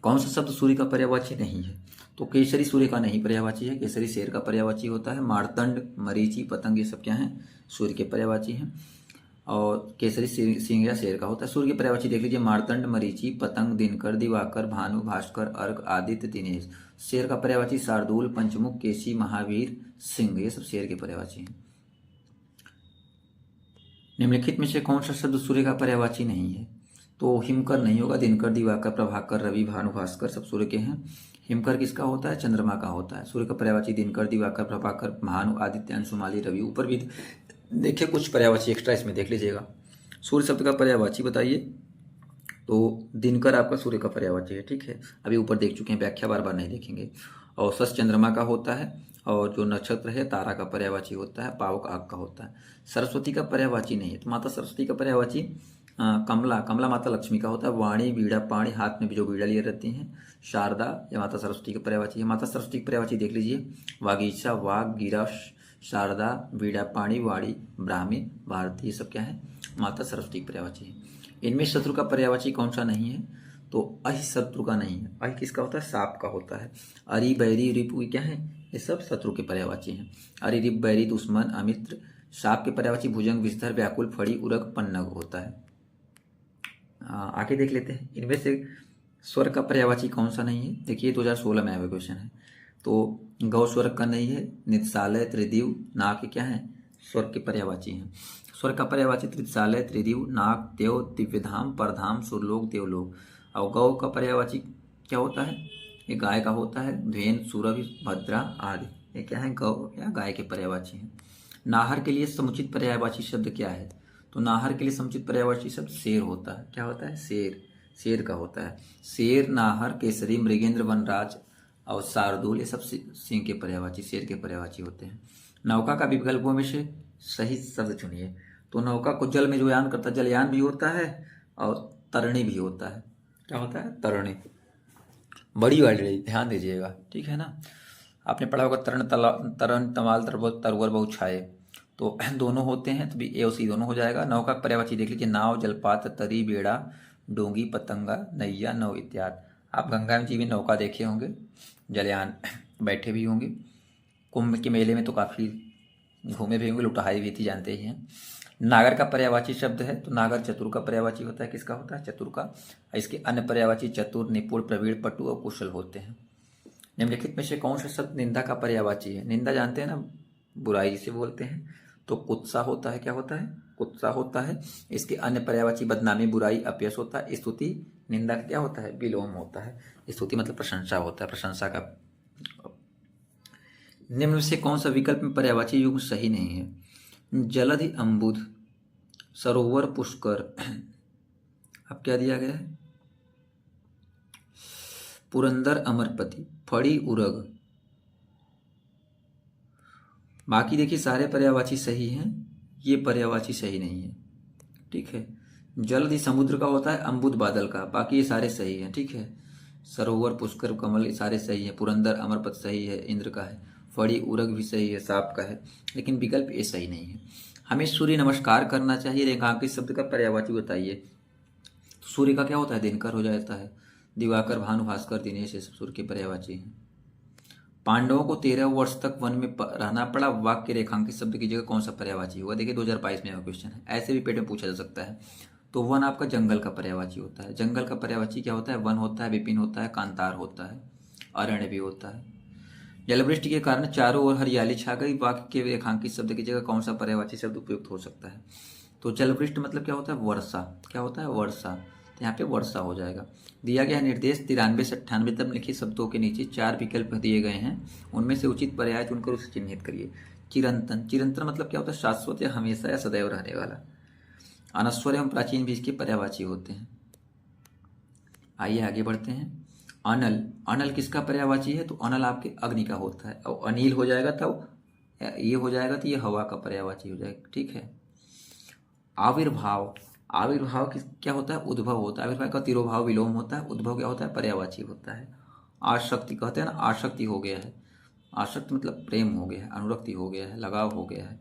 कौन सा शब्द सूर्य का पर्यायवाची नहीं है? तो केसरी सूर्य का नहीं पर्यायवाची है। केसरी शेर का पर्यायवाची होता है। मारतंड, मरीचि, पतंग, ये सब क्या हैं? सूर्य के पर्यायवाची हैं। और केसरी सिंह या शेर का होता है। सूर्य के पर्यायवाची देख लीजिए, मारतंड, मरीचि, पतंग, दिनकर, दिवाकर, भानु, भास्कर, अर्क, आदित्य, दिनेश। शेर का पर्यायवाची शार्दूल, पंचमुख, केसी, महावीर, सिंह, ये सब शेर के पर्यायवाची हैं। निम्नलिखित में से कौन सा शब्द सूर्य का पर्यायवाची नहीं है? तो हिमकर नहीं होगा। दिनकर, दिवाकर, प्रभाकर, रवि, भानु, भास्कर सब सूर्य के हैं। हिमकर किसका होता है? चंद्रमा का होता है। सूर्य का पर्यायवाची दिनकर, दिवाकर, प्रभाकर, भानु, आदित्य, अंशुमाली, रवि। ऊपर भी देखिए कुछ पर्यायवाची एक्स्ट्रा इसमें देख लीजिएगा। सूर्य शब्द का पर्यायवाची बताइए। तो दिनकर आपका सूर्य का पर्यायवाची है। ठीक है, अभी ऊपर देख चुके हैं, व्याख्या बार बार नहीं देखेंगे। और सस चंद्रमा का होता है। और जो नक्षत्र है तारा का पर्यायवाची होता है। पावक आग का होता है। सरस्वती का पर्यायवाची नहीं है। तो माता सरस्वती का पर्यायवाची कमला, कमला माता लक्ष्मी का होता है। वाणी, बीड़ा, पाणी, हाथ में भी जो बीड़ा लिए रहती हैं। शारदा या माता सरस्वती का पर्यायवाची है। माता सरस्वती की पर्यायवाची देख लीजिए, वागीशा, वाग, गिरा, शारदा, बीड़ा, पाणी, वाणी, ब्राह्मी, भारती, ये सब क्या है? माता सरस्वती की पर्यायवाची है। इनमें शत्रु का पर्यायवाची कौन सा नहीं है? तो अहि शत्रु का नहीं है। अहि किसका होता है? सांप का होता है। अरि, बैरी, रिपु क्या है? ये सब शत्रु के पर्यायवाची हैं। अरि, रिप, बैरी, दुश्मन, अमित्र। सांप के पर्यायवाची भुजंग, विस्तर, व्याकुल, फड़ी, उरग, पन्नग होता है। आगे देख लेते हैं, इनमें से स्वर का पर्यायवाची कौन सा नहीं है? देखिए 2016 में आया क्वेश्चन है। तो गौ स्वर का नहीं है। नित्सालय, त्रिदिव, नाक क्या है? स्वर के पर्यायवाची हैं। स्वर का पर्यायवाची त्रिसालय, त्रिदिव, नाग, देव, दिव्यधाम, परधाम, सुरलोक, देवलोक। और गौ का पर्यायवाची क्या होता है? ये गाय का होता है। ध्वेन, सुरभि, भद्रा आदि, ये क्या है? गौ या गाय के पर्यायवाची हैं। नाहर के लिए समुचित पर्यायवाची शब्द क्या है? तो नाहर के लिए समुचित पर्यायवाची शब्द शेर होता है। क्या होता है? शेर, शेर का होता है। शेर, नाहर, केसरी, मृगेंद्र, वनराज और शार्दूल, ये सब सिंह के पर्यायवाची, शेर के पर्यायवाची होते हैं। नौका का विकल्पों में से सही शब्द चुनिए। तो नौका को जल में जो यान करता है, जलयान भी होता है और तरणी भी होता है। क्या होता है? तरणी, बड़ी वाली, ध्यान दीजिएगा। ठीक है ना, आपने पढ़ा होगा तरण, तमाल, तरवर, बहुछाए, तो दोनों होते हैं, तो भी ए और सी दोनों हो जाएगा। नौका का पर्यायवाची देख लीजिए, नाव, जलपात, तरी, बेड़ा, डोंगी, पतंगा, नैया, नौ इत्यादि। आप गंगा जी में नौका देखे होंगे, जलयान बैठे भी होंगे। कुंभ के मेले में तो काफ़ी घूमे भी होंगे, लुटाई भी थी, जानते ही हैं। नागर का पर्यायवाची शब्द है तो नागर चतुर का पर्यायवाची होता है। किसका होता है? चतुर का। इसके अन्य पर्यायवाची चतुर, निपुण, प्रवीण, पटु और कुशल होते हैं। निम्नलिखित में से कौन सा शब्द निंदा का पर्यायवाची है? निंदा जानते हैं ना, बुराई से बोलते हैं, तो कुत्सा होता है। क्या होता है? कुत्सा होता है। इसके अन्य पर्यायवाची बदनामी, बुराई, अपयश होता है। स्तुति निंदा का क्या होता है? विलोम होता है। स्तुति मतलब प्रशंसा होता है, प्रशंसा का। निम्न में से कौन सा विकल्प में पर्यायवाची युग्म सही नहीं है? जलधि अम्बुध, सरोवर पुष्कर, अब क्या दिया गया है? पुरंदर अमरपति, फड़ी उरग। बाकी देखिए सारे पर्यायवाची सही हैं, ये पर्यायवाची सही नहीं है। ठीक है, जलधि समुद्र का होता है, अम्बुद बादल का, बाकी ये सारे सही हैं। ठीक है, सरोवर पुष्कर कमल ये सारे सही हैं। पुरंदर अमरपत सही है, इंद्र का है। फड़ी उरग भी सही है, सांप का है। लेकिन विकल्प ये सही नहीं है। हमें सूर्य नमस्कार करना चाहिए, रेखांकित शब्द का पर्यायवाची बताइए। तो सूर्य का क्या होता है? दिनकर हो जाता है। दिवाकर, भानु, भास्कर, दिनेश ये सब सूर्य के पर्यायवाची हैं। पांडवों को 13 वर्ष तक वन में रहना पड़ा, वाक्य रेखांकित शब्द की जगह कौन सा पर्यायवाची होगा? देखिए 2022 में क्वेश्चन है, ऐसे भी पेट में पूछा जा सकता है। तो वन आपका जंगल का पर्यायवाची होता है। जंगल का पर्यायवाची क्या होता है? वन होता है, विपिन होता है, कांतार होता है, अरण्य भी होता है। जलवृष्टि के कारण चारों ओर हरियाली छा गई, वाक्य के रेखांकित शब्द की जगह कौन सा पर्यायवाची शब्द उपयुक्त हो सकता है? तो जलवृष्टि मतलब क्या होता है? वर्षा। क्या होता है? वर्षा। तो यहाँ पे वर्षा हो जाएगा। दिया गया निर्देश 93 से 98 तक लिखित शब्दों के नीचे 4 विकल्प दिए गए हैं, उनमें से उचित पर्याय चुनकर उसे चिन्हित करिए। चिरंतन, चिरंतन मतलब क्या होता है? शाश्वत या हमेशा या सदैव रहने वाला। अनश्वर एवं प्राचीन भी इसके पर्यायवाची होते हैं। आइए आगे बढ़ते हैं। अनल, अनल किसका पर्यायवाची है? तो अनल आपके अग्नि का होता है। और अनिल हो जाएगा तब ये हो जाएगा तो ये हवा का पर्यायवाची हो जाएगा। ठीक है। आविर्भाव, आविर्भाव क्या होता है? उद्भव होता है। आविर्भाव का तिरोभाव विलोम होता है। उद्भव क्या होता है? पर्यायवाची होता है। आसक्ति कहते हैं ना, आसक्ति हो गया है। आसक्त मतलब प्रेम हो गया है, अनुरक्ति हो गया है, लगाव हो गया है,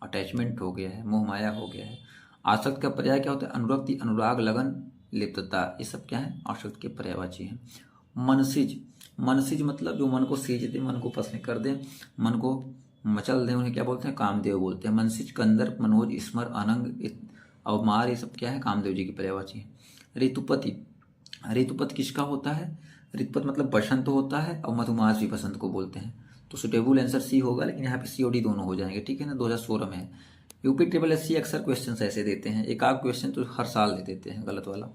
अटैचमेंट हो गया है, मोह माया हो गया है। आसक्त का पर्याय क्या होता है? अनुरक्ति, अनुराग, लगन, लिप्तता, ये सब क्या है? आसक्त के पर्यायवाची हैं। मनसिज, मनसिज मतलब जो मन को सीज दे, मन को पसंद कर दे, मन को मचल दे, उन्हें क्या बोलते हैं? कामदेव बोलते हैं। मनसिज, कंदर, मनोज, स्मर, अनंग, अवमार, ये सब क्या है? कामदेव जी की पर्यायवाची है। ऋतुपति, ऋतुपत किसका होता है? ऋतुपत मतलब बसंत होता है, और मधुमास भी बसंत को बोलते हैं। तो सुटेबल आंसर सी होगा, लेकिन यहाँ पे सी और डी दोनों हो जाएंगे। ठीक है ना, 2016 में है। यूपी ट्रिपल एससी अक्सर क्वेश्चन ऐसे देते हैं, एक आध क्वेश्चन तो हर साल दे देते हैं गलत वाला।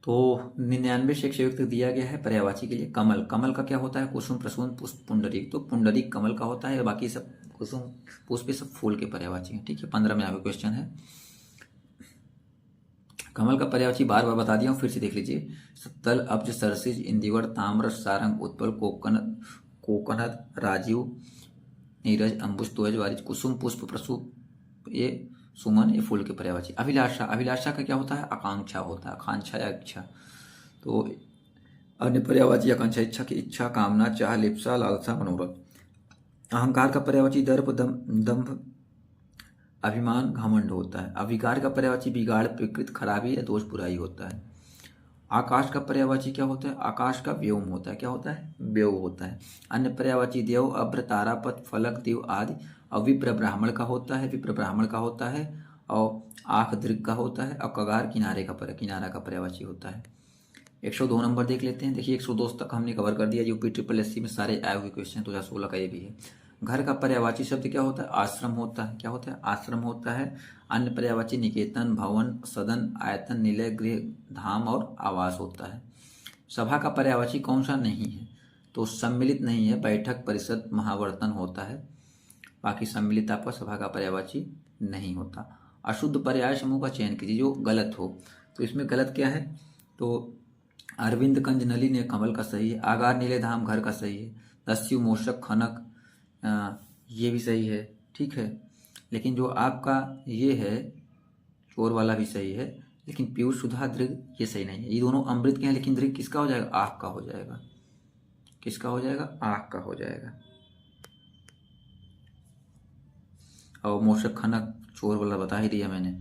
तो 99 से 101 तक दिया गया है पर्यायवाची के लिए। कमल, कमल का क्या होता है? कुसुम, प्रसून, पुष्प, पुंडरीक। तो पुंडरीक कमल का होता है, बाकी सब कुसुम, पुष्प सब फूल के पर्यायवाची हैं। ठीक है, 15 में आगे क्वेश्चन है। कमल का पर्यायवाची बार बार बता दिया हूँ, फिर से देख लीजिए। तल, अब्ज, सरसिज, इंदिवर, ताम्र, सारंग, उत्पल, कोकनद, राजीव, नीरज, अंबुज, तोयज, वारिज। कुसुम, पुष्प, प्रसूप, ये सुमन, ये फूल के पर्यायवाची। अभिलाषा, अभिलाषा का क्या होता है? आकांक्षा होता है, आकांक्षा या इच्छा। तो अन्य पर्यायवाची आकांक्षा, इच्छा की इच्छा, कामना, चाह, लिप्सा, लालसा, मनोरथ। अहंकार का पर्यायवाची दर्प, दंभ, अभिमान, घमंड होता है। अविकार का पर्यायवाची बिगाड़, विकृत, खराबी या दोष, बुराई होता है। आकाश का पर्यायवाची क्या होता है? आकाश का व्योम होता है। क्या होता है? व्योम होता है। अन्य पर्यायवाची देव, अभ्र, तारापथ, फलक, देव आदि। और विप्र ब्राह्मण का होता है, विप्र ब्राह्मण का होता है। और आंख दृग का होता है। और कगार किनारे का किनारा का पर्यायवाची होता है। 102 नंबर देख लेते हैं। देखिए 102 तक हमने कवर कर दिया। यूपी ट्रिपल एससी में सारे आए हुए क्वेश्चन, 2016 का ये भी है। घर का पर्यायवाची शब्द क्या होता है? आश्रम होता है। क्या होता है? आश्रम होता है। अन्य पर्यायवाची निकेतन, भवन, सदन, आयतन, निलय, गृह, धाम और आवास होता है। सभा का पर्यायवाची कौन सा नहीं है? तो सम्मिलित नहीं है, बैठक, परिषद, महावर्तन होता है। बाकी सम्मिलित आपका सभा का पर्यायवाची नहीं होता। अशुद्ध पर्याय समूह का चयन कीजिए जो गलत हो। तो इसमें गलत क्या है? तो अरविंद, कंज, नली ने कमल का सही है। आगार, नीले, धाम घर का सही है। दस्यु, मूषक, खनक ये भी सही है। ठीक है, लेकिन जो आपका ये है चोर वाला भी सही है, लेकिन पीयूष, सुधा, दृग ये सही नहीं है। ये दोनों अमृत के हैं, लेकिन दृग किसका हो जाएगा? आँख का हो जाएगा। किसका हो जाएगा? आँख का हो जाएगा। और मूषक, खनक, चोर वाला बता ही दिया मैंने।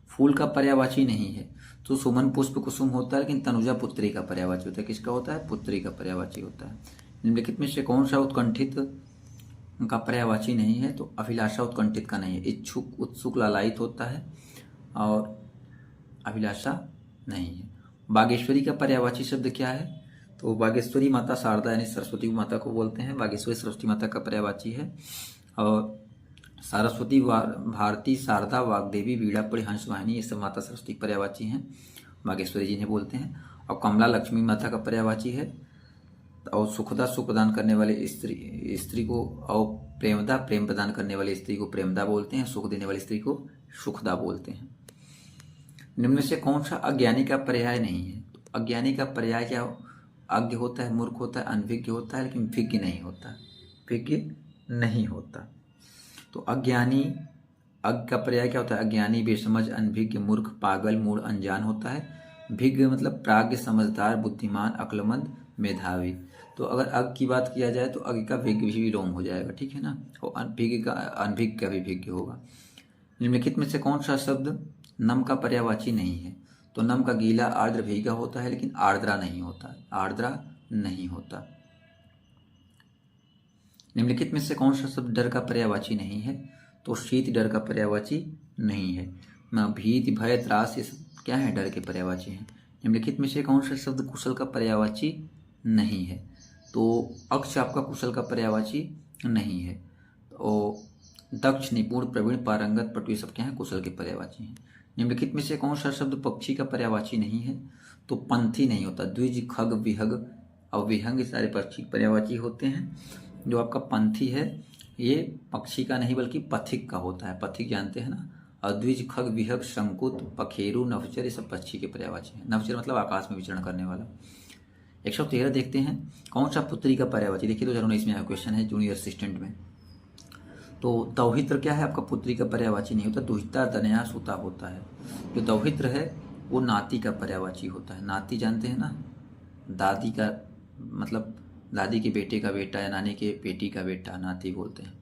फूल का पर्यायवाची नहीं है, तो सुमन, पुष्प, कुसुम होता है, लेकिन तनुजा पुत्री का पर्यायवाची होता है। किसका होता है? पुत्री का पर्यायवाची होता है। निम्नलिखित में से कौन सा उत्कंठित का पर्यायवाची नहीं है, तो अभिलाषा उत्कंठित का नहीं है। इच्छुक उत्सुक लालायित होता है और अभिलाषा नहीं है। बागेश्वरी का पर्यायवाची शब्द क्या है? तो बागेश्वरी माता शारदा यानी सरस्वती माता को बोलते हैं। बागेश्वरी सरस्वती माता का पर्यायवाची है। और सरस्वती भारती शारदा वाग्देवी वीणापड़ी हंसवाहिनी, ये सब माता सरस्वती पर्यायवाची हैं, बागेश्वरी जिन्हें बोलते हैं। और कमला लक्ष्मी माता का पर्यायवाची है। और सुखदा सुख प्रदान करने वाले स्त्री को, और प्रेमदा प्रेम प्रदान करने वाली स्त्री को प्रेमदा बोलते हैं। सुख देने वाली स्त्री को सुखदा बोलते हैं। निम्न में से कौन सा अज्ञानी का पर्याय नहीं है? तो अज्ञानी का पर्याय क्या? अज्ञ होता है, मूर्ख होता है, अनभिज्ञ होता है, लेकिन विज्ञ नहीं होता। विज्ञ नहीं होता। तो अज्ञानी, अज्ञ का पर्याय क्या होता है? अज्ञानी, बेसमझ, अनभिज्ञ, मूर्ख, पागल, मूढ़, अनजान होता है। विज्ञ मतलब प्राज्ञ, समझदार, बुद्धिमान, अक्लमंद, मेधावी। तो अगर अज्ञ की बात किया जाए तो अज्ञ का विज्ञ भी विलोम हो जाएगा, ठीक है ना। और अनभिज्ञ का, अनभिज्ञ का भी विज्ञ होगा। निम्नलिखित में से कौन सा शब्द नम का पर्यायवाची नहीं है? तो नम का गीला, आर्द्र, भीगा होता है, लेकिन आर्द्रा नहीं होता। आर्द्रा नहीं होता। निम्नलिखित में से कौन सा शब्द डर का पर्यायवाची नहीं है? तो शीत डर का पर्यायवाची नहीं है। भीति, भय, त्रास, ये सब क्या है? डर के पर्यायवाची हैं। निम्नलिखित में से कौन सा शब्द कुशल का पर्यायवाची नहीं है? तो अक्ष आपका कुशल का पर्यायवाची नहीं है। तो दक्ष, निपुण, प्रवीण, पारंगत, पटु, ये सब क्या है? कुशल के पर्यायवाची हैं। निम्नलिखित में से कौन सा शब्द पक्षी का पर्यायवाची नहीं है? तो पंथी नहीं होता। द्विज, खग, विहग और विहंग सारे पक्षी पर्यायवाची होते हैं। जो आपका पंथी है ये पक्षी का नहीं बल्कि पथिक का होता है। पथिक जानते हैं ना। और द्विज, खग, विहग, शंकुत, पखेरु, नभचर, ये सब पक्षी के पर्यायवाची हैं। नभचर मतलब आकाश में विचरण करने वाला। 113 देखते हैं, कौन सा पुत्री का पर्यायवाची? देखिए 2019 में आया क्वेश्चन है जूनियर असिस्टेंट में। तो दौहित्र क्या है आपका? पुत्री का पर्यायवाची नहीं होता। दुहिता, तनया, सुता होता है। जो दौहित्र है वो नाती का पर्यायवाची होता है। नाती जानते हैं ना, दादी का मतलब दादी के बेटे का बेटा या नानी के बेटी का बेटा, नाती बोलते हैं।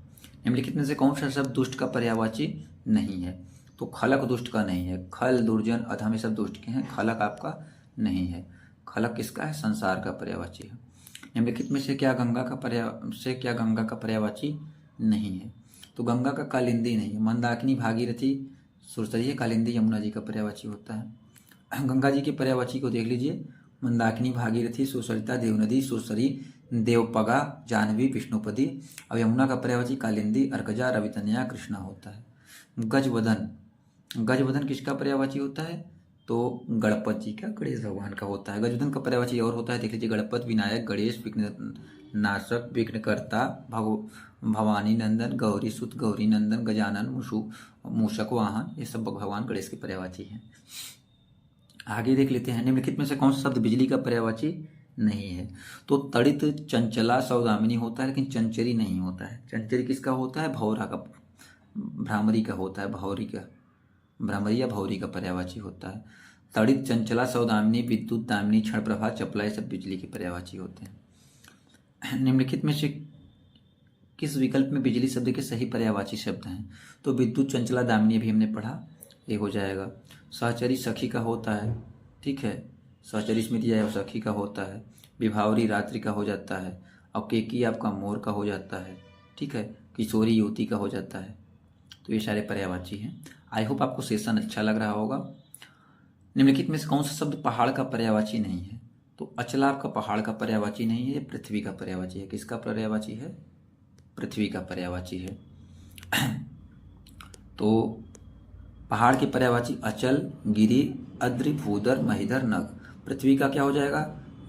निम्नलिखित में से कौन सा शब्द दुष्ट का पर्यायवाची नहीं है? तो खलक दुष्ट का नहीं है। खल, दुर्जन, अधम, ये सब दुष्ट के हैं। खलक आपका नहीं है। खलक किसका है? संसार का पर्यायवाची है। निम्नलिखित में से क्या गंगा का पर्यायवाची नहीं है? तो गंगा का कालिंदी नहीं है। मंदाकिनी, भागीरथी, सुरसरी है। कालिंदी यमुना जी का पर्यायवाची होता है। गंगा जी के पर्यायवाची को देख लीजिए। मंदाकिनी, भागीरथी, सुसरिता, देवनदी, सुरसरी, देवपगा, जाह्नवी, विष्णुपदी। और यमुना का पर्यायवाची कालिंदी, अर्कजा, रवितनया, कृष्णा होता है। गजवदन, गजवदन किसका पर्यायवाची होता है? तो गणपत जी का, गणेश भगवान का होता है। गजवदन का पर्यायवाची और होता है, देख लीजिए। गणपत, विनायक, गणेश, विघ्न नाशक, विघ्नकर्ता, भवानी नंदन, गौरी सुत, गौरी नंदन, गजानन, मूषक वाहन, ये सब भगवान गणेश के पर्यायवाची हैं। आगे देख लेते हैं, निम्नलिखित में से कौन सा शब्द बिजली का पर्यायवाची नहीं है? तो तड़ित, चंचला, सौदामिनी होता है, लेकिन चंचरी नहीं होता है। चंचरी किसका होता है? भौरा का, भ्रामरी का होता है। भौरी का, भ्रामरी या भौरी का पर्यायवाची होता है। तड़ित, चंचला, सौदामिनी, विद्युत, दामिनी, क्षण प्रभा, चपला, ये सब बिजली के पर्यायवाची होते हैं। निम्नलिखित में से किस विकल्प में बिजली शब्द के सही पर्यायवाची शब्द हैं? तो विद्युत, चंचला, दामिनी भी हमने पढ़ा, ये हो जाएगा। सहचरी सखी का होता है, ठीक है। सहचरी इसमें दिया है, सखी का होता है। विभावरी रात्रि का हो जाता है। और केकी आपका मोर का हो जाता है, ठीक है। किशोरी युवती का हो जाता है। तो ये सारे पर्यायवाची हैं। आई होप आपको सेशन अच्छा लग रहा होगा। निम्नलिखित में से कौन सा शब्द पहाड़ का पर्यायवाची नहीं है? तो अचला आपका पहाड़ का पर्यायवाची नहीं है, ये पृथ्वी का पर्यायवाची है। किसका पर्यायवाची है? पृथ्वी का पर्यायवाची है। तो पहाड़ के पर्यायवाची अचल, गिरि, अद्रि, भूधर, महीधर, नग। पृथ्वी का क्या हो जाएगा?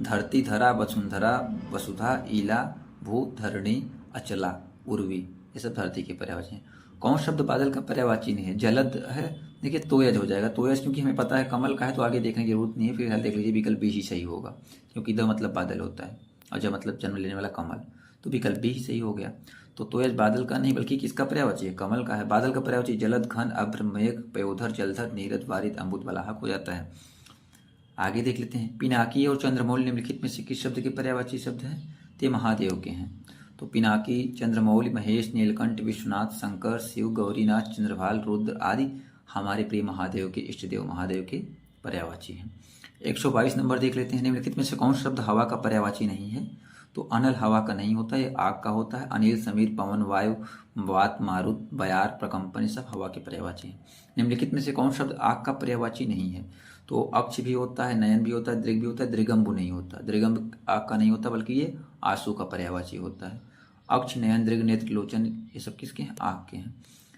धरती, धरा, वसुंधरा, वसुधा, ईला, भू, धरणी, अचला, उर्वी, ये सब धरती के पर्यायवाची हैं। कौन शब्द बादल का पर्यायवाची नहीं है? जलद है, देखिए तोयज हो जाएगा। तोयज क्योंकि हमें पता है कमल का है, तो आगे देखने की जरूरत नहीं है। फिर देख लीजिए विकल्प बी ही सही होगा, क्योंकि द मतलब बादल होता है और ज मतलब जन्म लेने वाला कमल, तो विकल्प बी ही सही हो गया। तो तोयज बादल का नहीं बल्कि किसका पर्यायवाची है? कमल का है। बादल का पर्यायवाची जलद, घन, अभ्र, मेघ, पयोधर, जलधर, नीरद, वारिद, अम्बुद, बलाहक हो जाता है। आगे देख लेते हैं, पिनाकी और चंद्रमौल निम्नलिखित में से किस शब्द के पर्यायवाची शब्द हैं? ते महादेव के हैं। तो पिनाकी, चंद्रमौली, महेश, नीलकंठ, विश्वनाथ, शंकर, शिव, गौरीनाथ, चंद्रभाल, रुद्र आदि हमारे प्रिय महादेव के, इष्टदेव महादेव के पर्यायवाची हैं। 122 नंबर देख लेते हैं, निम्नलिखित में से कौन शब्द हवा का पर्यायवाची नहीं है? तो अनल हवा का नहीं होता, ये आग का होता है। अनिल, समीर, पवन, वायु, वात, मारुत, बयार, प्रकंपन, ये सब हवा के पर्यायवाची हैं। निम्नलिखित में से कौन शब्द आग का पर्यायवाची नहीं है? तो अक्ष भी होता है, नयन भी होता है, दृग भी होता है, दृगम्बु नहीं होता। दृगम्ब आग का नहीं होता बल्कि ये आंसू का पर्यायवाची होता है। अक्ष, नयन, दृग, नेत्र, लोचन, ये सब किसके हैं? आग के हैं।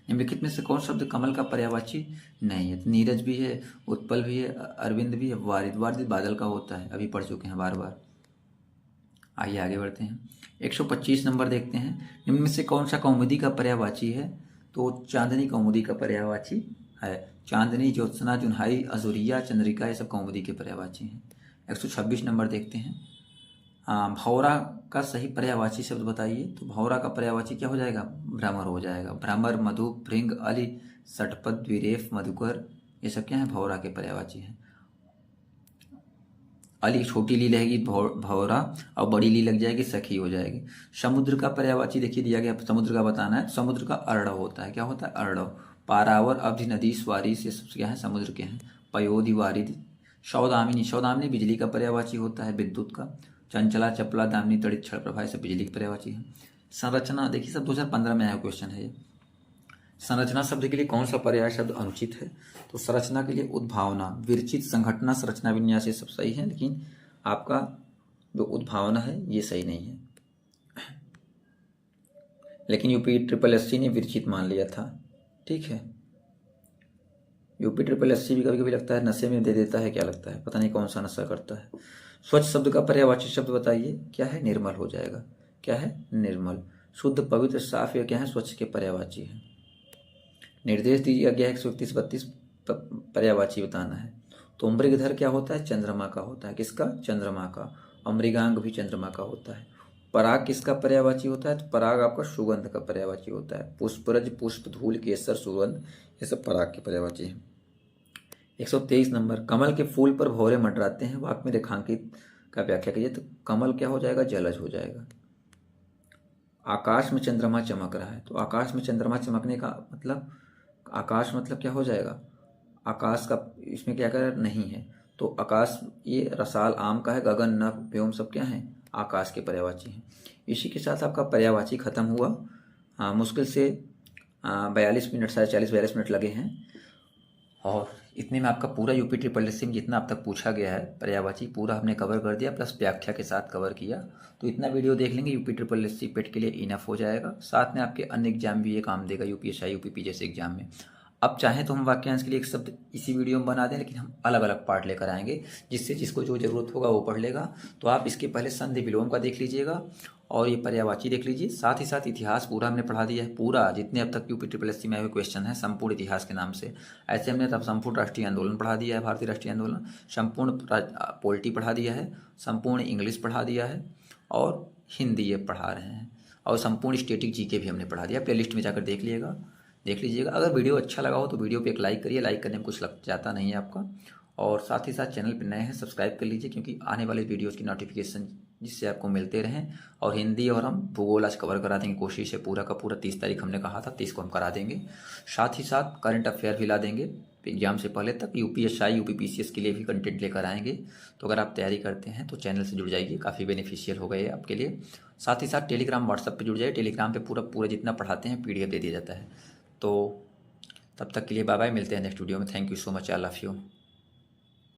निम्नलिखित में से कौन शब्द कमल का पर्यायवाची नहीं है? तो नीरज भी है, उत्पल भी है, अरविंद भी है, वारिद। वारिद बादल का होता है, अभी पढ़ चुके हैं बार बार। आइए आगे बढ़ते हैं। 125 नंबर देखते हैं। निम्न में से कौन सा कौमुदी का पर्यायवाची है? तो चांदनी कौमुदी का पर्यायवाची है। चांदनी, ज्योत्सना, जुन्हाई, अजुरिया, चंद्रिका, ये सब कौमुदी के पर्यायवाची हैं। 126 नंबर देखते हैं। भौरा का सही पर्यायवाची शब्द बताइए। तो भौरा का पर्यायवाची क्या हो जाएगा? भ्रमर हो जाएगा। भ्रमर, मधु, भृंग, अली, षटपद, द्विरेफ, मधुकर, ये सब क्या है? भौरा के पर्यायवाची हैं। अली छोटी ली रहेगी भौरा, और बड़ी ली लग जाएगी सखी हो जाएगी। समुद्र का पर्यायवाची देखिए दिया गया, समुद्र का बताना है। समुद्र का अर्णव होता है। क्या होता है? अर्णव। पारावर, अवधि, नदी, स्वारिस, ये सब क्या है? समुद्र के हैं। पयोधि, वारिधि। सौदामिनी, सौदामिनी बिजली का पर्यायवाची होता है, विद्युत का। चंचला, चपला, दामिनी, तड़ित, क्षण प्रभा, ये सब बिजली के पर्यायवाची है। संरचना देखिए सब 2015 में आया क्वेश्चन है ये। संरचना शब्द के लिए कौन सा पर्याय शब्द अनुचित है? तो संरचना के लिए उद्भावना, विरचित, संघटना, संरचना, विन्यास, ये सब सही है, लेकिन आपका जो उद्भावना है ये सही नहीं है। लेकिन यूपी ट्रिपल एससी ने विरचित मान लिया था। ठीक है, यूपी ट्रिपल एससी भी कभी कभी लगता है नशे में दे देता है, क्या लगता है पता नहीं कौन सा नशा करता है। स्वच्छ शब्द का पर्यायवाची शब्द बताइए। क्या है? निर्मल हो जाएगा। क्या है? निर्मल। शुद्ध, पवित्र, साफ, ये क्या है? स्वच्छ के पर्यायवाची है। निर्देश दिया गया 131-32 पर्यायवाची बताना है। तो मृगधर क्या होता है? चंद्रमा का होता है। किसका? चंद्रमा का। अमृगांग भी चंद्रमा का होता है। पराग किसका पर्यायवाची होता है? तो पराग आपका सुगंध का पर्यायवाची होता है। पुष्परज, पुष्प, धूल, केसर, सुगंध, ये सब पराग के पर्यायवाची हैं। 123 नंबर। कमल के फूल पर भौरे मंडराते हैं, वाक्य में रेखांकित का व्याख्या कीजिए। तो कमल क्या हो जाएगा? जलज हो जाएगा। आकाश में चंद्रमा चमक रहा है। तो आकाश में चंद्रमा चमकने का मतलब, आकाश मतलब क्या हो जाएगा? आकाश का इसमें क्या कर नहीं है। तो आकाश ये रसाल आम का है। गगन, नभ, व्योम सब क्या है? आकाश के पर्यायवाची हैं। इसी के साथ आपका पर्यायवाची खत्म हुआ। मुश्किल से 42 मिनट, 40-42 मिनट लगे हैं, और इतने में आपका पूरा यूपी ट्रिपल एससी में जितना अब तक पूछा गया है पर्यायवाची पूरा हमने कवर कर दिया, प्लस व्याख्या के साथ कवर किया। तो इतना वीडियो देख लेंगे यूपी ट्रिपल एससी पेट के लिए इनफ हो जाएगा। साथ में आपके अन्य एग्जाम भी ये काम देगा, यूपीएसआई, यूपीपी जैसे एग्जाम में। अब चाहें तो हम वाक्यांश के लिए एक शब्द इसी वीडियो में बना दें, लेकिन हम अलग अलग पार्ट लेकर आएंगे, जिससे जिसको जो जरूरत होगा वो पढ़ लेगा। तो आप इसके पहले संधि विलोम का देख लीजिएगा, और ये पर्यायवाची देख लीजिए। साथ ही साथ इतिहास पूरा हमने पढ़ा दिया है, पूरा जितने अब तक यूपी ट्रिपल एससी में आए हुए क्वेश्चन है संपूर्ण इतिहास के नाम से। ऐसे हमने तब संपूर्ण राष्ट्रीय आंदोलन पढ़ा दिया है, भारतीय राष्ट्रीय आंदोलन, संपूर्ण पोलिटी पढ़ा दिया है, संपूर्ण इंग्लिश पढ़ा दिया है, और हिंदी ये पढ़ा रहे हैं, और संपूर्ण स्टैटिक जीके भी हमने पढ़ा दिया। प्लेलिस्ट में जाकर देख लीजिएगा। अगर वीडियो अच्छा लगा हो तो वीडियो पे एक लाइक करिए, लाइक करने में कुछ लग जाता नहीं है आपका। और साथ ही साथ चैनल पे नए हैं सब्सक्राइब कर लीजिए, क्योंकि आने वाले वीडियोज़ की नोटिफिकेशन जिससे आपको मिलते रहें। और हिंदी और हम भूगोल आज कवर करा देंगे, कोशिश है पूरा का पूरा। 30 तारीख हमने कहा था, 30 को हम करा देंगे। साथ ही साथ करंट अफेयर भी ला देंगे एग्जाम से पहले तक। यूपीएसआई, यूपीपीसीएस के लिए भी कंटेंट लेकर आएंगे। तो अगर आप तैयारी करते हैं तो चैनल से जुड़ जाइए, काफ़ी बेनिफिशियल हो गए आपके लिए। साथ ही साथ टेलीग्राम, व्हाट्सअप पर जुड़ जाइए। टेलीग्राम पर पूरा जितना पढ़ाते हैं PDF दे दिया जाता है। तो तब तक के लिए बाय बाय, मिलते हैं नेक्स्ट वीडियो में। Thank you so much, I love you.